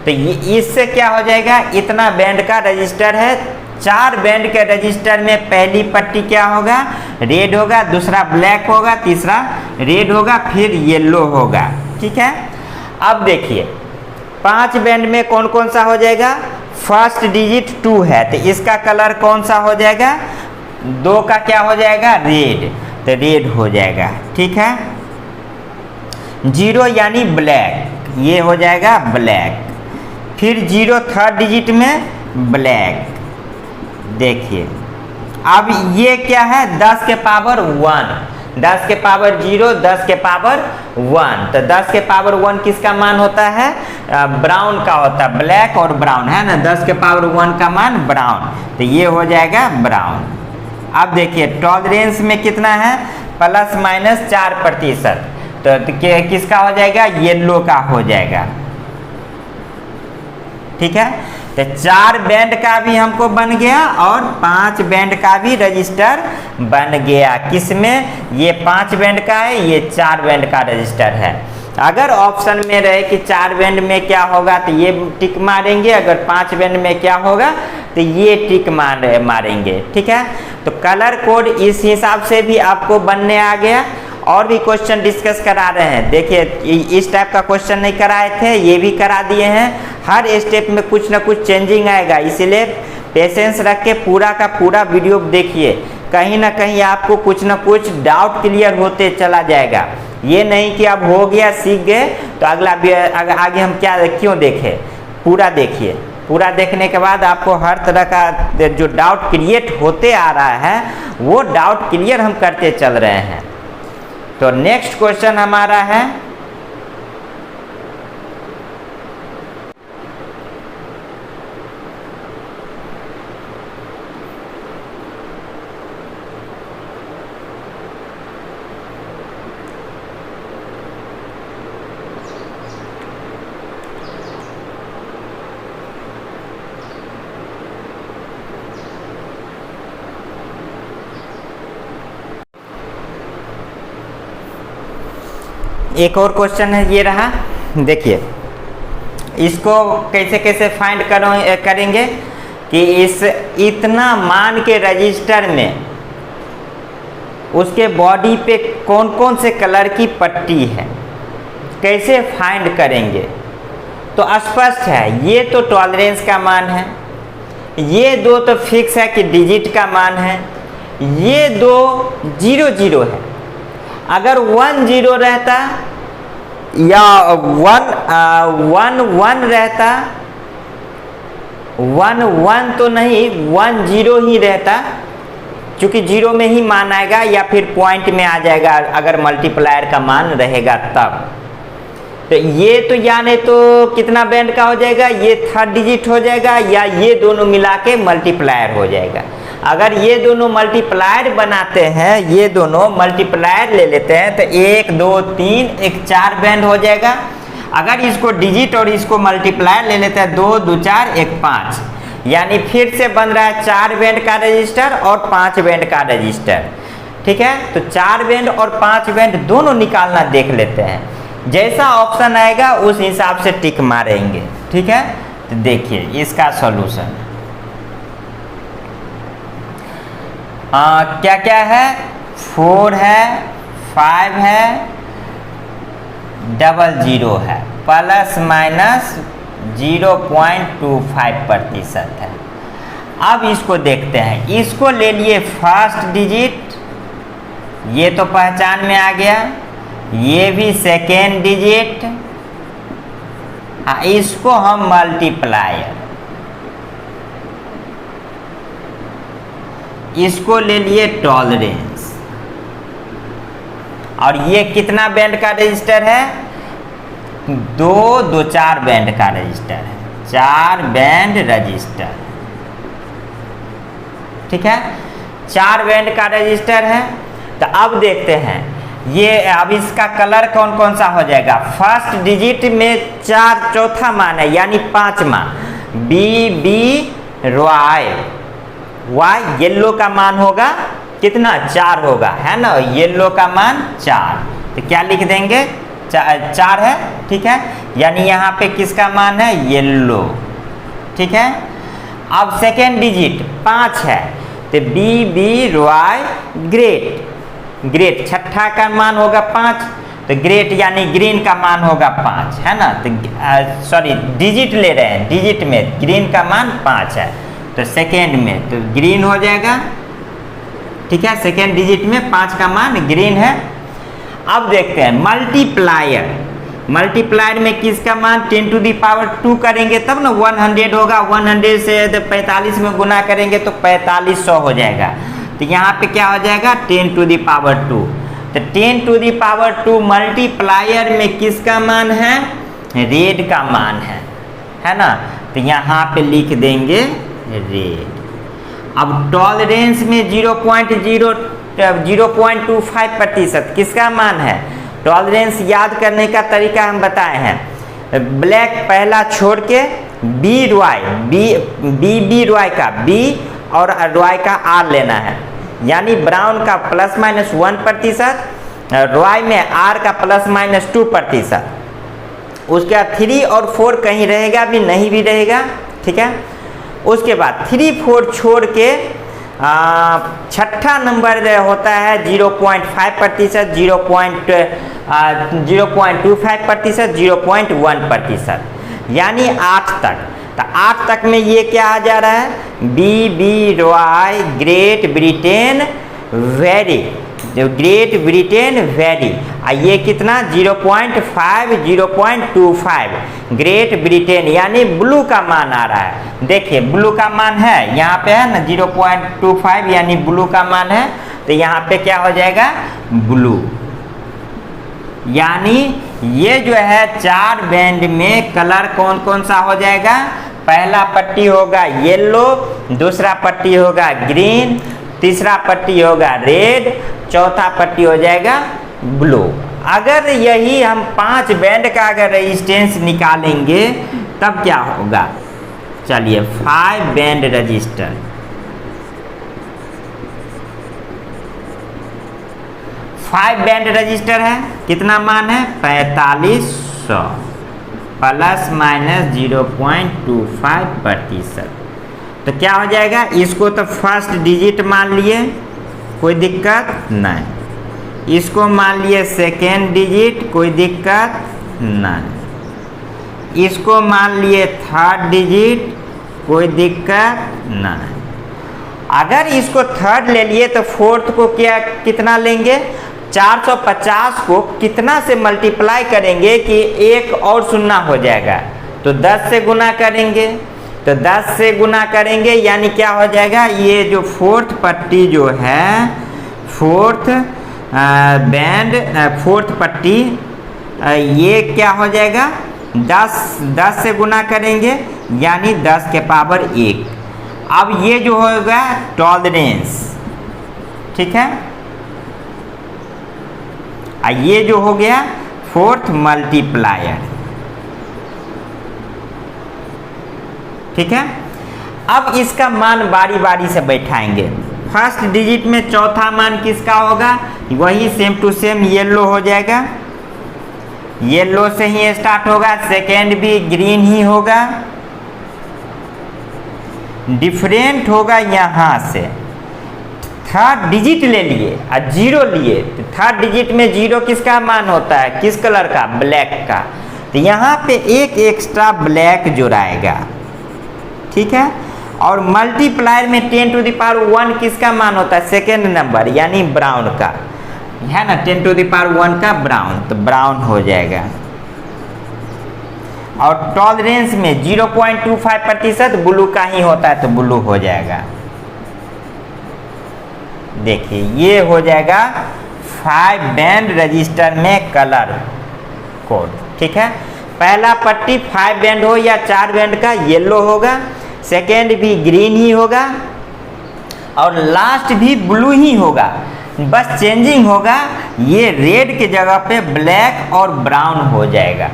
तो इससे क्या हो जाएगा, इतना बैंड का रजिस्टर है। 4 बैंड के रजिस्टर में पहली पट्टी क्या होगा, रेड होगा, दूसरा ब्लैक होगा, तीसरा रेड होगा, फिर येलो होगा, ठीक है। अब देखिए 5 बैंड में कौन कौन सा हो जाएगा, फर्स्ट डिजिट 2 है तो इसका कलर कौन सा हो जाएगा, 2 का क्या हो जाएगा, रेड, तो रेड हो जाएगा, ठीक है। 0 यानी ब्लैक, ये हो जाएगा ब्लैक। फिर 0 थर्ड डिजिट में ब्लैक। देखिए अब ये क्या है, 10 के पावर 1, 10 के पावर 0, 10 के पावर 1। तो 10 के पावर 1 किसका मान होता है, ब्राउन का होता है, ब्लैक और ब्राउन है ना। 10 के पावर 1 का मान ब्राउन, तो ये हो जाएगा ब्राउन। अब देखिए टॉलरेंस में कितना है, ±4%, तो किसका हो जाएगा, येलो का हो जाएगा, ठीक है। तो 4 बैंड का भी हमको बन गया और 5 बैंड का भी रजिस्टर बन गया। किसमें, ये 5 बैंड का है, ये 4 बैंड का रजिस्टर है। अगर ऑप्शन में रहे कि 4 बैंड में क्या होगा तो ये टिक मारेंगे, अगर 5 बैंड में क्या होगा तो ये टिक मारेंगे, ठीक है। तो कलर कोड इस हिसाब से भी आपको बनने आ गया। और भी क्वेश्चन डिस्कस करा रहे हैं। देखिए इस टाइप का क्वेश्चन नहीं कराए थे, ये भी करा दिए हैं। हर स्टेप में कुछ ना कुछ चेंजिंग आएगा, इसीलिए पेशेंस रख के पूरा का पूरा वीडियो देखिए। कहीं ना कहीं आपको कुछ ना कुछ डाउट क्लियर होते चला जाएगा। ये नहीं कि अब हो गया सीख गए तो अगला आगे हम क्या क्यों देखें। पूरा देखिए, पूरा देखने के बाद आपको हर तरह का जो डाउट क्रिएट होते आ रहा है वो डाउट क्लियर हम करते चल रहे हैं। तो नेक्स्ट क्वेश्चन हमारा है एक और क्वेश्चन है, ये रहा। देखिए इसको कैसे कैसे फाइंड करेंगे कि इस इतना मान के रजिस्टर में उसके बॉडी पे कौन कौन से कलर की पट्टी है, कैसे फाइंड करेंगे। तो स्पष्ट है, ये तो टॉलरेंस का मान है, ये दो तो फिक्स है कि डिजिट का मान है, ये दो 0 0 है। अगर 1 0 रहता या 1 1 रहता, 1 1 तो नहीं 1 0 ही रहता, क्योंकि 0 में ही मान आएगा या फिर पॉइंट में आ जाएगा अगर मल्टीप्लायर का मान रहेगा तब। तो ये तो यानी तो कितना बैंड का हो जाएगा, ये 3rd डिजिट हो जाएगा या ये दोनों मिला के मल्टीप्लायर हो जाएगा। अगर ये दोनों मल्टीप्लायर बनाते हैं, ये दोनों मल्टीप्लायर ले लेते हैं तो 1 2 3 एक 4 बैंड हो जाएगा। अगर इसको डिजिट और इसको मल्टीप्लायर ले लेते हैं 2 2 4 1 5, यानी फिर से बन रहा है 4 बैंड का रजिस्टर और 5 बैंड का रजिस्टर। ठीक है, तो 4 बैंड और 5 बैंड दोनों निकालना देख लेते हैं। जैसा ऑप्शन आएगा उस हिसाब से टिक मारेंगे। ठीक है, तो देखिए इसका सॉल्यूशन क्या क्या है, 4 है, 5 है, 00 है, प्लस माइनस 0.25% है। अब इसको देखते हैं, इसको ले लिए फर्स्ट डिजिट, ये तो पहचान में आ गया, ये भी सेकेंड डिजिट, इसको हम मल्टीप्लायर, इसको ले लिए टॉलरेंस, और ये कितना बैंड का रजिस्टर है, 2 2 4 बैंड का रजिस्टर है, 4 बैंड रजिस्टर। ठीक है, 4 बैंड का रजिस्टर है। तो अब देखते हैं ये, अब इसका कलर कौन कौन सा हो जाएगा। फर्स्ट डिजिट में 4 चौथा मान है यानी 5वां, BB रॉय, वाई येलो का मान होगा कितना, 4 होगा, है ना, येलो का मान 4। तो क्या लिख देंगे, 4 है। ठीक है, यानी यहाँ पे किसका मान है, येलो। ठीक है, अब सेकेंड डिजिट 5 है तो BB रॉय ग्रेट, ग्रेट छठा का मान होगा 5, तो ग्रेट यानी ग्रीन का मान होगा 5, है ना। तो सॉरी डिजिट ले रहे हैं, डिजिट में ग्रीन का मान 5 है, तो सेकेंड में तो ग्रीन हो जाएगा। ठीक है, सेकेंड डिजिट में 5 का मान ग्रीन है। अब देखते हैं मल्टीप्लायर, मल्टीप्लायर में किसका मान 10⁻² करेंगे तब ना 100 होगा, 100 से 45 में गुना करेंगे तो 4500 हो जाएगा। तो यहाँ पे क्या हो जाएगा 10⁻²। तो 10⁻² मल्टीप्लायर में किसका मान है, रेड का मान है ना। तो यहाँ पे लिख देंगे रेड। अब टॉलरेंस में 0.25% किसका मान है। टॉलरेंस याद करने का तरीका हम बताए हैं, ब्लैक पहला छोड़ के बी रॉय का बी और रॉय का आर लेना है, यानी ब्राउन का ±1%, रॉय में आर का ±2%। उसके बाद 3 और 4 कहीं रहेगा भी नहीं भी रहेगा। ठीक है, उसके बाद 3 4 छोड़ के छठा नंबर होता है 0.5%, 0.25%, 0.1%, यानी 8 तक। तो 8 तक में ये क्या आ जा रहा है, BBY great Britain very, great Britain very. ये कितना 0.5, 0.25 ग्रेट ब्रिटेन, यानी ब्लू का मान आ रहा है। देखिए ब्लू का मान है यहाँ पे है ना 0.25, यानी ब्लू का मान है। तो यहाँ पे क्या हो जाएगा, ब्लू। यानी ये जो है 4 बैंड में कलर कौन कौन सा हो जाएगा, पहला पट्टी होगा येलो, दूसरा पट्टी होगा ग्रीन, तीसरा पट्टी होगा रेड, चौथा पट्टी हो जाएगा ब्लू। अगर यही हम 5 बैंड का अगर रेजिस्टेंस निकालेंगे तब क्या होगा, चलिए 5 बैंड रजिस्टर, 5 बैंड रजिस्टर है, कितना मान है 4500 प्लस माइनस 0.25%। तो क्या हो जाएगा, इसको तो फर्स्ट डिजिट मान लिए, कोई दिक्कत नहीं। इसको मान लिए सेकेंड डिजिट, कोई दिक्कत नहीं। इसको मान लिए थर्ड डिजिट, कोई दिक्कत नहीं। अगर इसको थर्ड ले लिए तो फोर्थ को क्या कितना लेंगे, 450 को कितना से मल्टीप्लाई करेंगे कि एक और शून्य हो जाएगा, तो 10 से गुना करेंगे। तो 10 से गुना करेंगे यानी क्या हो जाएगा, ये जो फोर्थ पट्टी जो है, फोर्थ बैंड, फोर्थ पट्टी, ये क्या हो जाएगा 10 से गुना करेंगे यानी 10 के पावर 1। अब ये जो होगा टॉलरेंस, ठीक है, ये जो हो गया फोर्थ मल्टीप्लायर, ठीक है। अब इसका मान बारी बारी से बैठाएंगे। फर्स्ट डिजिट में चौथा मान किसका होगा, वही सेम टू सेम येलो हो जाएगा, येलो से ही स्टार्ट होगा। सेकेंड भी ग्रीन ही होगा, डिफरेंट होगा यहाँ से। थर्ड डिजिट ले लिए और 0 लिए, तो थर्ड डिजिट में 0 किसका मान होता है, किस कलर का, ब्लैक का। तो यहाँ पे एक एक्स्ट्रा ब्लैक जुड़ाएगा, ठीक है। और मल्टीप्लायर में 10 टू द पावर 1 किसका मान होता है, सेकेंड नंबर यानी ब्राउन का, है ना, 10 टू द पावर 1 का ब्राउन, तो ब्राउन हो जाएगा। और टॉलरेंस में 0.25% ब्लू का ही होता है, तो ब्लू हो जाएगा। देखिए ये हो जाएगा 5 बैंड रजिस्टर में कलर कोड, ठीक है। पहला पट्टी 5 बैंड हो या 4 बैंड का येलो होगा, सेकेंड भी ग्रीन ही होगा और लास्ट भी ब्लू ही होगा। बस चेंजिंग होगा, ये रेड के जगह पे ब्लैक और ब्राउन हो जाएगा,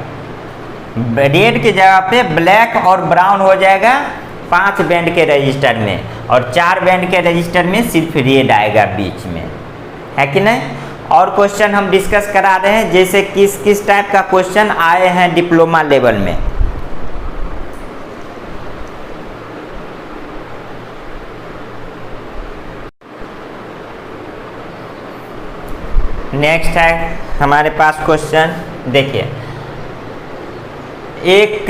रेड के जगह पे ब्लैक और ब्राउन हो जाएगा 5 बैंड के रजिस्टर में, और 4 बैंड के रजिस्टर में सिर्फ रेड आएगा बीच में, है कि नहीं। और क्वेश्चन हम डिस्कस करा रहे हैं, जैसे किस किस टाइप का क्वेश्चन आए हैं डिप्लोमा लेवल में। नेक्स्ट है हमारे पास क्वेश्चन, देखिए एक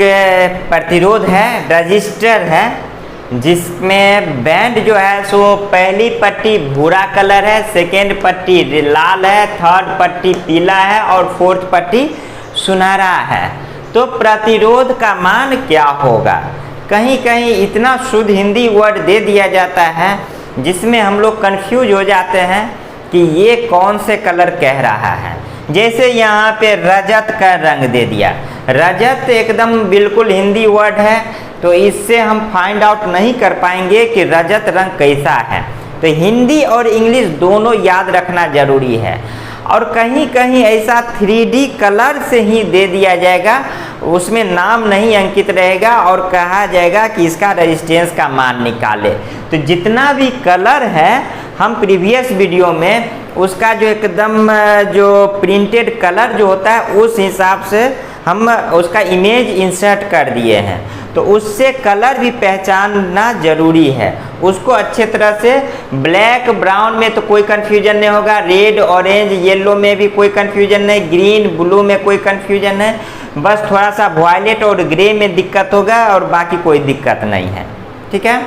प्रतिरोध है, रजिस्टर है, जिसमें बैंड जो है सो पहली पट्टी भूरा कलर है, सेकेंड पट्टी लाल है, थर्ड पट्टी पीला है और फोर्थ पट्टी सुनहरा है। तो प्रतिरोध का मान क्या होगा। कहीं कहीं इतना शुद्ध हिंदी वर्ड दे दिया जाता है जिसमें हम लोग कंफ्यूज हो जाते हैं कि ये कौन से कलर कह रहा है। जैसे यहाँ पे रजत का रंग दे दिया, रजत एकदम बिल्कुल हिंदी वर्ड है, तो इससे हम फाइंड आउट नहीं कर पाएंगे कि रजत रंग कैसा है। तो हिंदी और इंग्लिश दोनों याद रखना जरूरी है। और कहीं कहीं ऐसा 3D कलर से ही दे दिया जाएगा, उसमें नाम नहीं अंकित रहेगा और कहा जाएगा कि इसका रेजिस्टेंस का मान निकाले। तो जितना भी कलर है हम प्रीवियस वीडियो में उसका जो एकदम जो प्रिंटेड कलर जो होता है उस हिसाब से हम उसका इमेज इंसर्ट कर दिए हैं। तो उससे कलर भी पहचानना ज़रूरी है। उसको अच्छे तरह से, ब्लैक ब्राउन में तो कोई कन्फ्यूजन नहीं होगा, रेड ऑरेंज येलो में भी कोई कन्फ्यूजन नहीं, ग्रीन ब्लू में कोई कन्फ्यूजन नहीं, बस थोड़ा सा वायलेट और ग्रे में दिक्कत होगा और बाकी कोई दिक्कत नहीं है। ठीक है,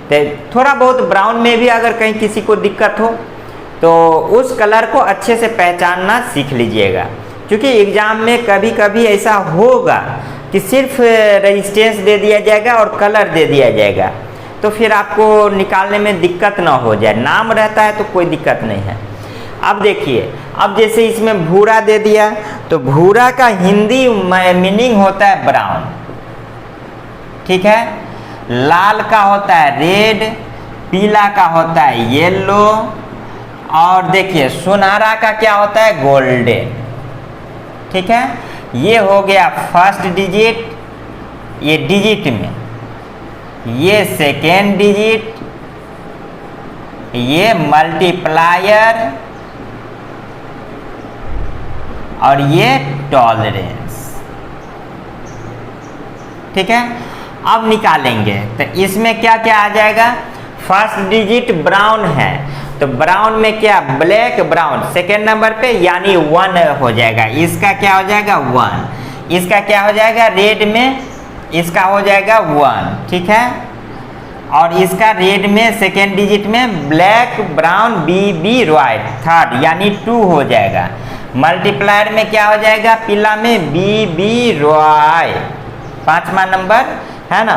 तो थोड़ा बहुत ब्राउन में भी अगर कहीं किसी को दिक्कत हो तो उस कलर को अच्छे से पहचानना सीख लीजिएगा, क्योंकि एग्ज़ाम में कभी कभी ऐसा होगा कि सिर्फ रेजिस्टेंस दे दिया जाएगा और कलर दे दिया जाएगा, तो फिर आपको निकालने में दिक्कत ना हो जाए। नाम रहता है तो कोई दिक्कत नहीं है। अब देखिए, अब जैसे इसमें भूरा दे दिया, तो भूरा का हिंदी मीनिंग होता है ब्राउन। ठीक है, लाल का होता है रेड, पीला का होता है येलो, और देखिए सुनहरा का क्या होता है गोल्डन। ठीक है, ये हो गया फर्स्ट डिजिट, ये डिजिट में, ये सेकेंड डिजिट, ये मल्टीप्लायर, और ये टॉलरेंस। ठीक है, अब निकालेंगे तो इसमें क्या क्या आ जाएगा। फर्स्ट डिजिट ब्राउन है, तो ब्राउन में क्या, ब्लैक ब्राउन सेकेंड नंबर पे, यानी 1 हो जाएगा। इसका क्या हो जाएगा 1। इसका क्या हो जाएगा रेड में, इसका हो जाएगा 1। ठीक है, और इसका रेड में सेकेंड डिजिट में black brown B white third, यानी 2 हो जाएगा। मल्टीप्लायर में क्या हो जाएगा, पीला में बी रॉय 5वां नंबर है ना।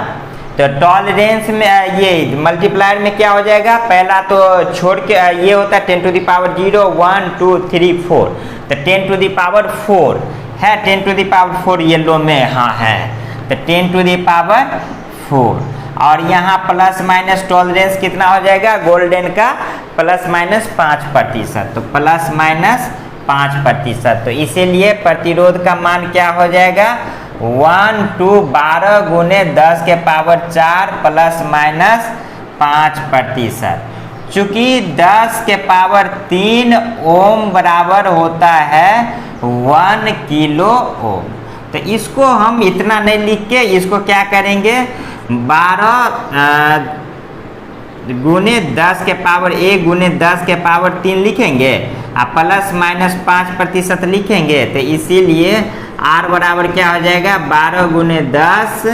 तो टॉलरेंस में ये मल्टीप्लायर में क्या हो जाएगा, पहला तो छोड़ के ये होता है 10 टू द पावर 0 1 2 3 4, तो 10 टू द पावर 4 है, 10 टू द पावर 4 येलो में हाँ है, तो 10 टू द पावर 4। और यहाँ प्लस माइनस टॉलरेंस कितना हो जाएगा, गोल्डन का प्लस माइनस 5%, तो प्लस माइनस 5%। तो इसीलिए प्रतिरोध का मान क्या हो जाएगा 1 to 12 गुने 10 के पावर 4 प्लस माइनस 5%। चूँकि 10 के पावर 3 ओम बराबर होता है 1 किलो ओम, तो इसको हम इतना नहीं लिख के इसको क्या करेंगे 12 गुने 10 के पावर 1 गुने 10 के पावर 3 लिखेंगे, प्लस माइनस 5% लिखेंगे, तो इसीलिए R बराबर क्या हो जाएगा 12 गुने 10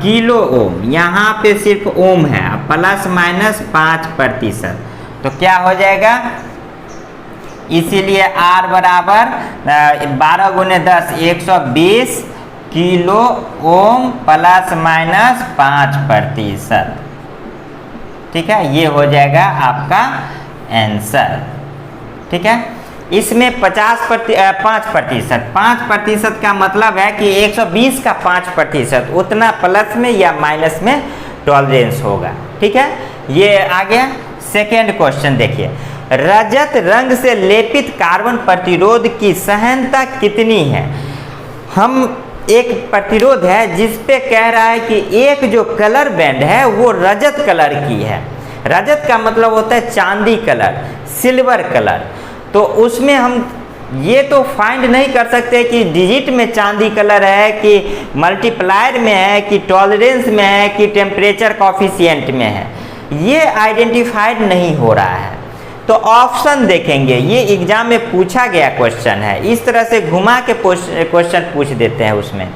किलो ओम। यहाँ पे सिर्फ ओम है, प्लस माइनस 5%, तो क्या हो जाएगा, इसीलिए R बराबर 12 गुने 10 120 किलो ओम प्लस माइनस 5%। ठीक है, ये हो जाएगा आपका आंसर। ठीक है, इसमें 5% का मतलब है कि 120 का 5% उतना प्लस में या माइनस में टॉलरेंस होगा। ठीक है, ये आ गया। सेकेंड क्वेश्चन देखिए, रजत रंग से लेपित कार्बन प्रतिरोध की सहनता कितनी है। हम एक प्रतिरोध है जिस पे कह रहा है कि एक जो कलर बैंड है वो रजत कलर की है। रजत का मतलब होता है चांदी कलर, सिल्वर कलर। तो उसमें हम ये तो फाइंड नहीं कर सकते कि डिजिट में चांदी कलर है कि मल्टीप्लायर में है कि टॉलरेंस में है कि टेम्परेचर कॉफिशिएंट में है, ये आइडेंटिफाइड नहीं हो रहा है। तो ऑप्शन देखेंगे, ये एग्जाम में पूछा गया क्वेश्चन है, इस तरह से घुमा के क्वेश्चन पूछ देते हैं उसमें।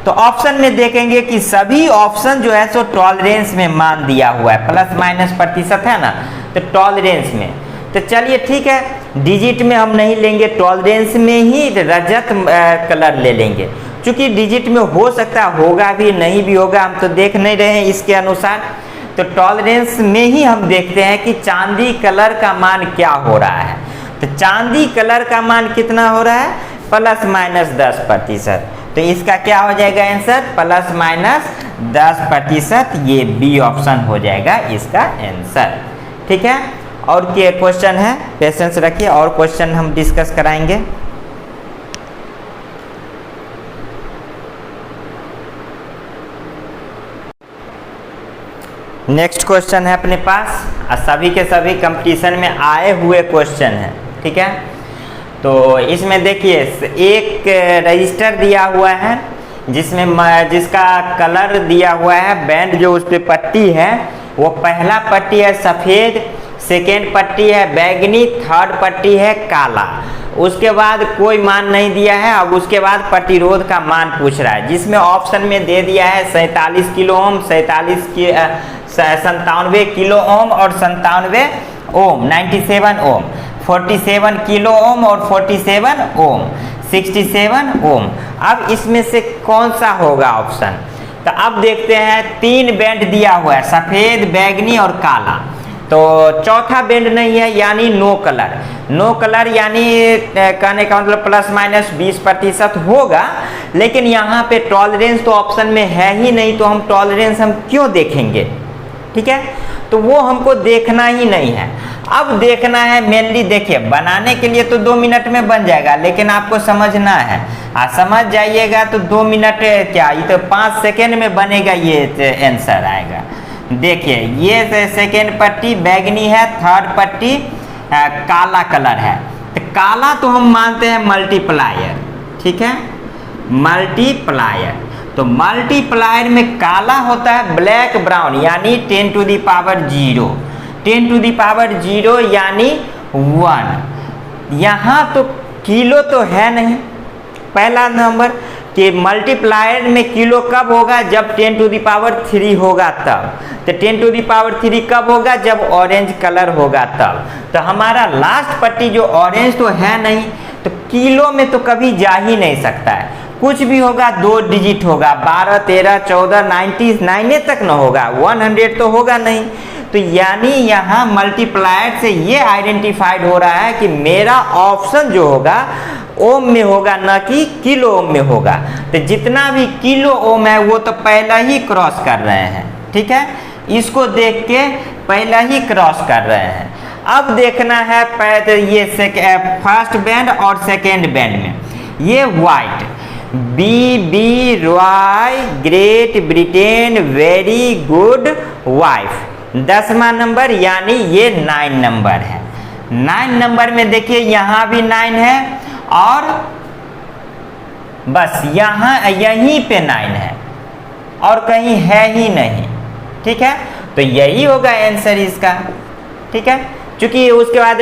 तो ऑप्शन में देखेंगे कि सभी ऑप्शन जो है सो टॉलरेंस में मान दिया हुआ है, प्लस माइनस प्रतिशत है ना, तो टॉलरेंस में। तो चलिए ठीक है, डिजिट में हम नहीं लेंगे, टॉलरेंस में ही रजत कलर ले लेंगे, क्योंकि डिजिट में हो सकता होगा भी नहीं भी होगा, हम तो देख नहीं रहे हैं इसके अनुसार। तो टॉलरेंस में ही हम देखते हैं कि चांदी कलर का मान क्या हो रहा है। तो चांदी कलर का मान कितना हो रहा है, प्लस माइनस 10%। तो इसका क्या हो जाएगा आंसर, प्लस माइनस 10%। ये बी ऑप्शन हो जाएगा इसका आंसर। ठीक है, और क्या क्वेश्चन है, पेशेंस रखिए, और क्वेश्चन हम डिस्कस कराएंगे। नेक्स्ट क्वेश्चन है अपने पास, सभी के सभी कंपटीशन में आए हुए क्वेश्चन है। ठीक है, तो इसमें देखिए एक रजिस्टर दिया हुआ है, जिसका कलर दिया हुआ है बैंड जो उस पे पट्टी है वो पहला पट्टी है सफ़ेद, सेकेंड पट्टी है बैगनी, थर्ड पट्टी है काला। उसके बाद कोई मान नहीं दिया है। अब उसके बाद प्रतिरोध का मान पूछ रहा है, जिसमें ऑप्शन में दे दिया है 47 किलो ओम, 97 किलो ओम और 97 ओम, 97 ओम, 47 किलो ओम और 47 ओम, 67 ओम। अब इसमें से कौन सा होगा ऑप्शन? तो अब देखते हैं, 3 बैंड दिया हुआ है सफ़ेद, बैगनी और काला। तो चौथा बैंड नहीं है यानी नो कलर। नो कलर यानी कहने का मतलब ±20% होगा, लेकिन यहाँ पे टॉलरेंस तो ऑप्शन में है ही नहीं, तो हम टॉलरेंस हम क्यों देखेंगे? ठीक है, तो वो हमको देखना ही नहीं है। अब देखना है मेनली, देखिए बनाने के लिए तो 2 मिनट में बन जाएगा, लेकिन आपको समझना है। समझ जाइएगा तो 2 मिनट क्या, ये तो 5 सेकेंड में बनेगा, ये आंसर आएगा। देखिए ये सेकेंड पट्टी बैगनी है, थर्ड पट्टी काला कलर है। तो काला तो हम मानते हैं मल्टीप्लायर, ठीक है, मल्टीप्लायर। तो मल्टीप्लायर में काला होता है ब्लैक ब्राउन यानी 10⁻0, 10⁻0 यानी 1। यहाँ तो किलो तो है नहीं, पहला नंबर कि मल्टीप्लायर में किलो कब होगा? जब 10⁻3 होगा तब। तो 10⁻3 कब होगा? जब ऑरेंज कलर होगा तब। तो हमारा लास्ट पट्टी जो ऑरेंज तो है नहीं, तो किलो में तो कभी जा ही नहीं सकता है। कुछ भी होगा 2 डिजिट होगा, 12, 13, 14, 99 तक न होगा, 100 तो होगा नहीं। तो यानी यहाँ मल्टीप्लायर से ये आइडेंटिफाइड हो रहा है कि मेरा ऑप्शन जो होगा ओम में होगा, न कि किलो ओम में होगा। तो जितना भी किलो ओम है वो तो पहला ही क्रॉस कर रहे हैं, ठीक है, इसको देख के पहला ही क्रॉस कर रहे हैं। अब देखना है ये फर्स्ट बैंड और सेकेंड बैंड में ये white, B Roy great Britain very good wife, 10वां नंबर यानी ये 9 नंबर है। 9 नंबर में देखिए यहाँ भी 9 है और बस यहाँ यहीं पे 9 है और कहीं है ही नहीं, ठीक है। तो यही होगा आंसर इसका, ठीक है, क्योंकि उसके बाद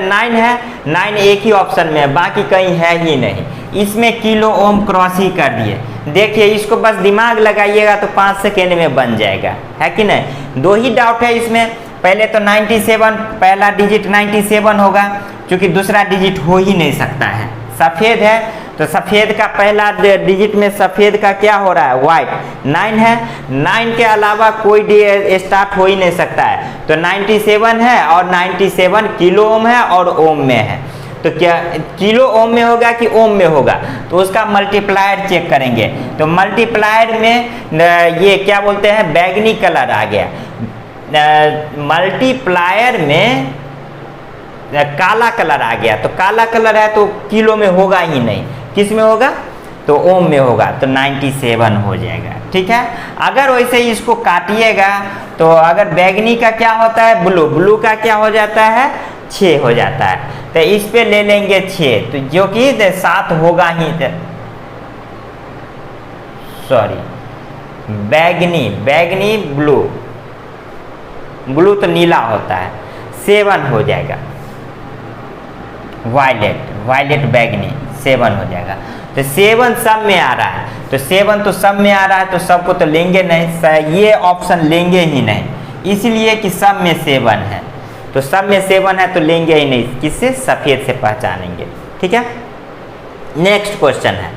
9 है, 9 एक ही ऑप्शन में है, बाकी कहीं है ही नहीं। इसमें किलो ओम क्रॉस ही कर दिए। देखिए इसको बस दिमाग लगाइएगा तो 5 सेकेंड में बन जाएगा, है कि नहीं। 2 ही डाउट है इसमें, पहले तो 97 पहला डिजिट 97 होगा, क्योंकि दूसरा डिजिट हो ही नहीं सकता है। सफ़ेद है तो सफ़ेद का पहला डिजिट में सफ़ेद का क्या हो रहा है? वाइट 9 है, 9 के अलावा कोई स्टार्ट हो ही नहीं सकता है। तो 97 है और 97 किलो ओम है और ओम में है। तो क्या किलो ओम में होगा कि ओम में होगा? तो उसका मल्टीप्लायर चेक करेंगे। तो मल्टीप्लायर में ये क्या बोलते हैं, बैगनी कलर आ गया। मल्टीप्लायर में काला कलर आ गया, तो काला कलर है तो किलो में होगा ही नहीं, किस में होगा? तो ओम में होगा, तो 97 हो जाएगा, ठीक है। अगर वैसे ही इसको काटिएगा तो अगर बैगनी का क्या होता है? ब्लू, ब्लू का क्या हो जाता है? 6 हो जाता है। तो इस पे ले लेंगे 6, तो जो कि 7 होगा ही, सॉरी बैगनी, बैगनी ब्लू, ब्लू तो नीला होता है, 7 हो जाएगा। वायलेट, वायलेट बैगनी 7 हो जाएगा। तो 7 सब में आ रहा है, तो 7 तो सब में आ रहा है, तो सबको तो लेंगे नहीं, ये ऑप्शन लेंगे ही नहीं, इसलिए कि सब में 7 है। तो सब में 7 है तो लेंगे ही नहीं, किससे? सफ़ेद से पहचानेंगे, ठीक है। नेक्स्ट क्वेश्चन है,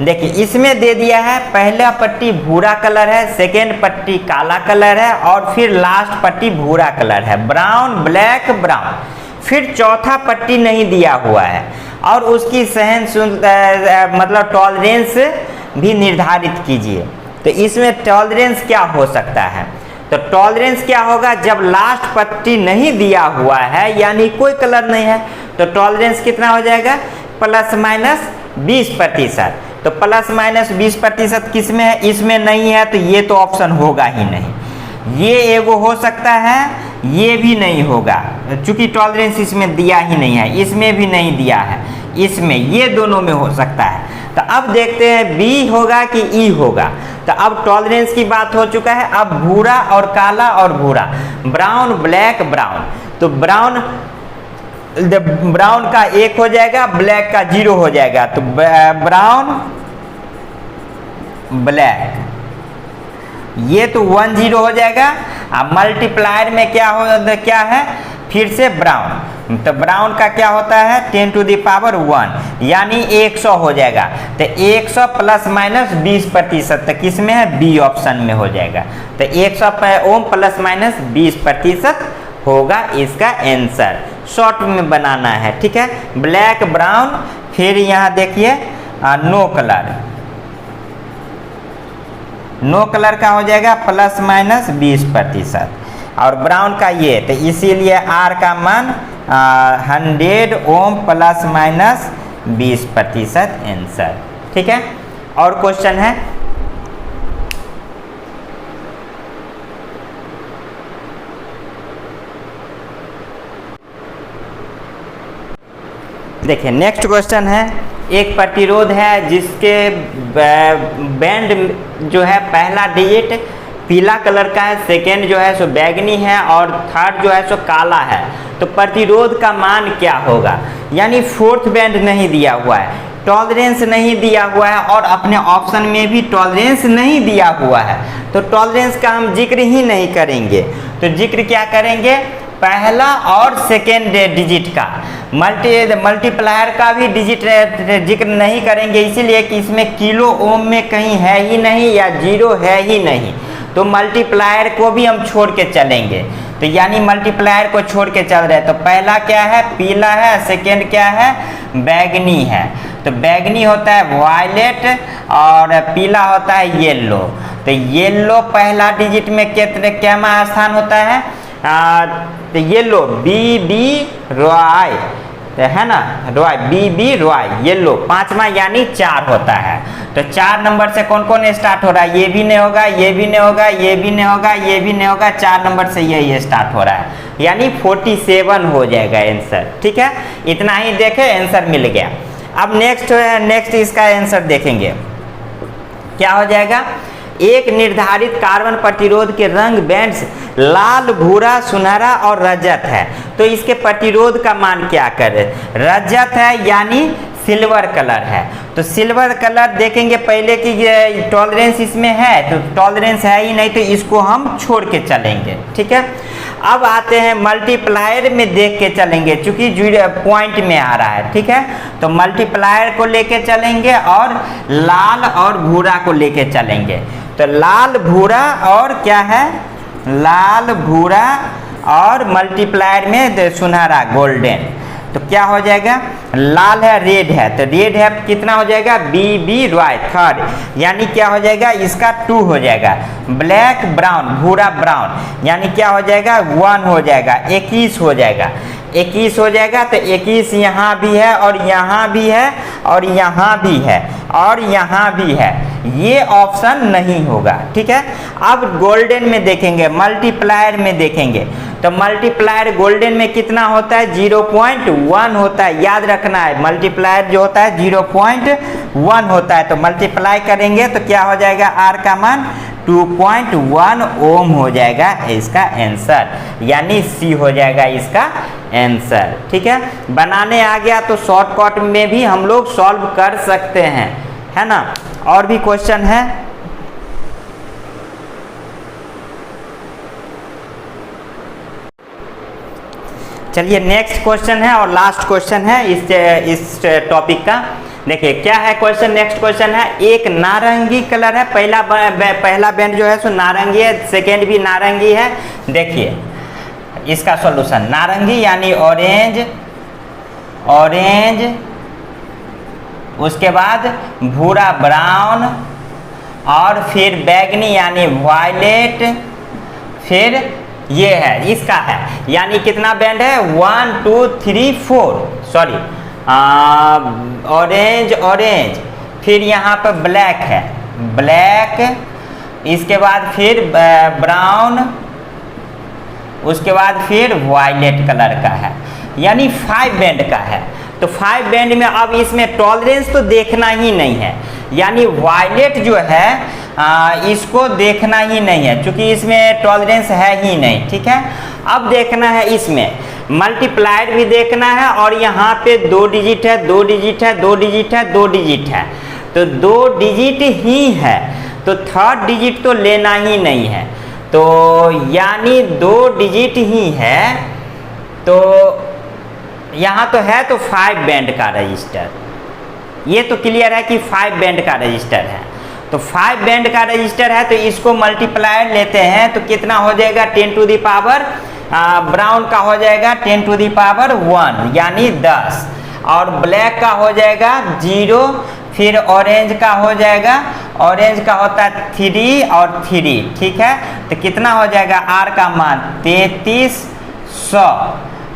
देखिए इसमें दे दिया है पहला पट्टी भूरा कलर है, सेकेंड पट्टी काला कलर है और फिर लास्ट पट्टी भूरा कलर है, ब्राउन ब्लैक ब्राउन। फिर चौथा पट्टी नहीं दिया हुआ है और उसकी मतलब टॉलरेंस भी निर्धारित कीजिए। तो इसमें टॉलरेंस क्या हो सकता है? तो टॉलरेंस क्या होगा? जब लास्ट पट्टी नहीं दिया हुआ है यानी कोई कलर नहीं है, तो टॉलरेंस कितना हो जाएगा? ±20%। तो ±20% किस में है? इसमें नहीं है, तो ये तो ऑप्शन होगा ही नहीं। ये एगो हो सकता है, ये भी नहीं होगा, चूंकि टॉलरेंस इसमें दिया ही नहीं है, इसमें भी नहीं दिया है, इसमें ये दोनों में हो सकता है। तो अब देखते हैं बी होगा कि ई होगा। तो अब टॉलरेंस की बात हो चुका है। अब भूरा और काला और भूरा, ब्राउन ब्लैक ब्राउन, तो ब्राउन का 1 हो जाएगा, ब्लैक का 0 हो जाएगा। तो ब्राउन ब्लैक, ये तो 1 0 हो जाएगा। अब मल्टीप्लायर में क्या है फिर से ब्राउन, तो ब्राउन का क्या होता है 10 टू द पावर 1 यानी 100 हो जाएगा। तो 100 प्लस माइनस 20%, तो किस में है बी ऑप्शन में हो जाएगा। तो 100 ओम प्लस माइनस 20% होगा इसका आंसर। शॉर्ट में बनाना है, ठीक है। ब्लैक ब्राउन, फिर यहाँ देखिए नो कलर, नो कलर का हो जाएगा प्लस माइनस 20%, और ब्राउन का ये, तो इसीलिए आर का मान 100 ओम प्लस माइनस 20% आंसर, ठीक है। और क्वेश्चन है, देखिए नेक्स्ट क्वेश्चन है, एक प्रतिरोध है जिसके बैंड जो है पहला डिजिट पीला कलर का है, सेकेंड जो है सो बैगनी है, और थर्ड जो है सो काला है। तो प्रतिरोध का मान क्या होगा, यानी फोर्थ बैंड नहीं दिया हुआ है, टॉलरेंस नहीं दिया हुआ है, और अपने ऑप्शन में भी टॉलरेंस नहीं दिया हुआ है। तो टॉलरेंस का हम जिक्र ही नहीं करेंगे। तो जिक्र क्या करेंगे, पहला और सेकेंड डिजिट का, मल्टीप्लायर का भी डिजिट जिक्र नहीं करेंगे, इसीलिए कि इसमें किलो ओम में कहीं है ही नहीं या 0 है ही नहीं। तो मल्टीप्लायर को भी हम छोड़ के चलेंगे, तो यानी मल्टीप्लायर को छोड़ के चल रहे हैं। तो पहला क्या है पीला है, सेकेंड क्या है बैगनी है। तो बैगनी होता है वायलेट और पीला होता है येलो। तो येलो पहला डिजिट में क्या स्थान होता है, तो येलो बी बी रॉय, है ना, Roy B B Roy, yellow पांचवा यानी 4 होता है। तो 4 नंबर से कौन कौन स्टार्ट हो रहा है, ये भी नहीं होगा, ये भी नहीं होगा, ये भी नहीं होगा, ये भी नहीं होगा, 4 नंबर से ये स्टार्ट हो रहा है, यानी 47 हो जाएगा आंसर, ठीक है। इतना ही देखे आंसर मिल गया। अब नेक्स्ट इसका आंसर देखेंगे क्या हो जाएगा। एक निर्धारित कार्बन प्रतिरोध के रंग बैंड्स लाल भूरा सुनहरा और रजत है, तो इसके प्रतिरोध का मान क्या करे, रजत है यानी सिल्वर कलर है। तो सिल्वर कलर देखेंगे पहले कि ये टॉलरेंस इसमें है, तो टॉलरेंस है ही नहीं, तो इसको हम छोड़ के चलेंगे, ठीक है। अब आते हैं मल्टीप्लायर में देख के चलेंगे, चूंकि पॉइंट में आ रहा है, ठीक है। तो मल्टीप्लायर को लेके चलेंगे और लाल और भूरा को लेके चलेंगे। तो लाल भूरा और क्या है, लाल भूरा और मल्टीप्लायर में सुनहरा गोल्डन, तो क्या हो जाएगा, लाल है रेड है, तो रेड है कितना हो जाएगा बी बी रॉय थर्ड, यानी क्या हो जाएगा इसका 2 हो जाएगा। ब्लैक ब्राउन भूरा ब्राउन, यानी क्या हो जाएगा 1 हो जाएगा, 21 हो जाएगा, 21 हो जाएगा। तो 21 यहाँ भी है और यहाँ भी है और यहाँ भी है और यहाँ भी है, ये ऑप्शन नहीं होगा, ठीक है। अब गोल्डन में देखेंगे, मल्टीप्लायर में देखेंगे, तो मल्टीप्लायर गोल्डन में कितना होता है 0.1 होता है, याद रखना है मल्टीप्लायर जो होता है 0.1 होता है। तो मल्टीप्लाई करेंगे तो क्या हो जाएगा आर का मान 2.1 ओम हो जाएगा इसका आंसर, यानी सी हो जाएगा इसका आंसर, ठीक है। बनाने आ गया तो शॉर्टकट में भी हम लोग सॉल्व कर सकते हैं, है ना। और भी क्वेश्चन है, चलिए नेक्स्ट क्वेश्चन है और लास्ट क्वेश्चन है इस टॉपिक का। देखिए क्या है क्वेश्चन, नेक्स्ट क्वेश्चन है, एक नारंगी कलर है, पहला बैंड जो है सो नारंगी है, सेकेंड भी नारंगी है। देखिए इसका सॉल्यूशन, नारंगी यानी ऑरेंज, ऑरेंज, उसके बाद भूरा ब्राउन, और फिर बैगनी यानी वायलेट, फिर ये है इसका है, यानी कितना बैंड है 1 2 3 4, सॉरी ऑरेंज ऑरेंज, फिर यहाँ पर ब्लैक है ब्लैक, इसके बाद फिर ब्राउन, उसके बाद फिर वायलेट कलर का है, यानी 5 बैंड का है। तो 5 बैंड में अब इसमें टॉलरेंस तो देखना ही नहीं है, यानी वायलेट जो है इसको देखना ही नहीं है, क्योंकि इसमें टॉलरेंस है ही नहीं। ठीक है, अब देखना है इसमें मल्टीप्लाइड भी देखना है, और यहाँ पे 2 डिजिट है, 2 डिजिट है, 2 डिजिट है, 2 डिजिट है, तो 2 डिजिट ही है, तो थर्ड डिजिट तो लेना ही नहीं है। तो यानी 2 डिजिट ही है, तो यहाँ तो है तो 5 बैंड का रजिस्टर, ये तो क्लियर है कि 5 बैंड का रजिस्टर है। तो 5 बैंड का रजिस्टर है, तो इसको मल्टीप्लायर लेते हैं तो कितना हो जाएगा, 10 टू द पावर ब्राउन का हो जाएगा 10 टू द पावर 1 यानी 10, और ब्लैक का हो जाएगा 0, फिर ऑरेंज का हो जाएगा, ऑरेंज का होता है 3 और 3। ठीक है, तो कितना हो जाएगा आर का मान 3300,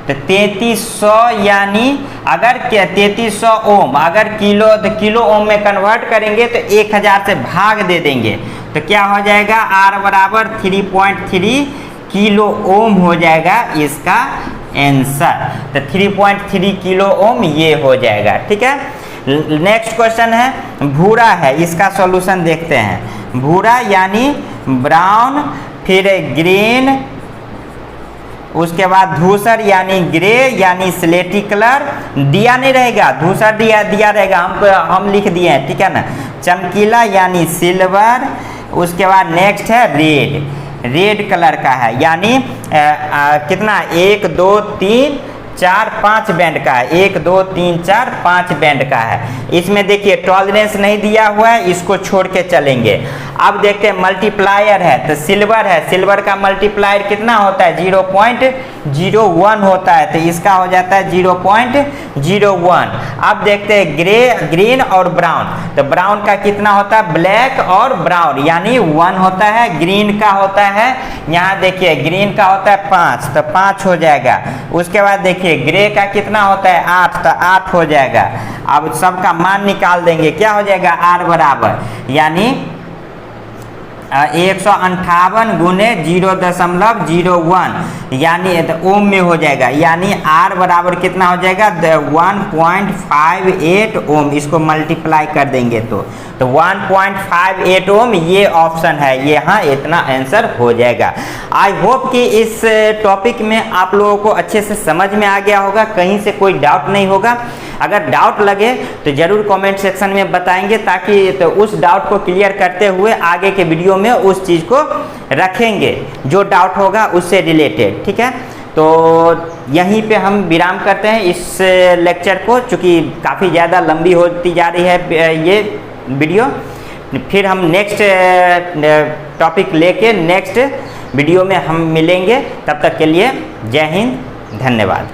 तो 3300 यानी अगर 3300 ओम अगर किलो, तो किलो ओम में कन्वर्ट करेंगे तो 1000 से भाग दे देंगे, तो क्या हो जाएगा आर बराबर 3.3 किलो ओम हो जाएगा इसका आंसर। तो 3.3 किलो ओम ये हो जाएगा। ठीक है, नेक्स्ट क्वेश्चन है भूरा है, इसका सॉल्यूशन देखते हैं। भूरा यानी ब्राउन, फिर ग्रीन, उसके बाद धूसर यानी ग्रे यानी स्लेटी कलर, दिया नहीं रहेगा, धूसर दिया रहेगा, हम लिख दिए हैं। ठीक है ना, चमकीला यानी सिल्वर, उसके बाद नेक्स्ट है रेड कलर का है, यानी कितना 1 2 3 4 5 बैंड का है, 1 2 3 4 5 बैंड का है। इसमें देखिए टॉलरेंस नहीं दिया हुआ है, इसको छोड़ के चलेंगे। अब देखते हैं मल्टीप्लायर है, तो सिल्वर है, सिल्वर का मल्टीप्लायर कितना होता है 0.01 होता है, तो इसका हो जाता है 0.01। अब देखते हैं ग्रीन और ब्राउन, तो ब्राउन का कितना होता है ब्लैक और ब्राउन यानी 1 होता है, ग्रीन का होता है, यहाँ देखिए ग्रीन का होता है 5, तो 5 हो जाएगा। उसके बाद देखिए ग्रे का कितना होता है 8, तो 8 हो जाएगा। अब सबका मान निकाल देंगे, क्या हो जाएगा आर बराबर यानी 158 गुने 0.01 यानी ओम में हो जाएगा, यानी आर बराबर कितना हो जाएगा 1.58 ओम। इसको मल्टीप्लाई कर देंगे तो 1.58 ओम ये ऑप्शन है, ये हाँ इतना आंसर हो जाएगा। आई होप कि इस टॉपिक में आप लोगों को अच्छे से समझ में आ गया होगा, कहीं से कोई डाउट नहीं होगा। अगर डाउट लगे तो जरूर कमेंट सेक्शन में बताएंगे, ताकि तो उस डाउट को क्लियर करते हुए आगे के वीडियो में उस चीज़ को रखेंगे जो डाउट होगा उससे रिलेटेड। ठीक है, तो यहीं पे हम विराम करते हैं इस लेक्चर को, चूँकि काफ़ी ज़्यादा लंबी होती जा रही है ये वीडियो। फिर हम नेक्स्ट टॉपिक लेके नेक्स्ट वीडियो में हम मिलेंगे, तब तक के लिए जय हिंद, धन्यवाद।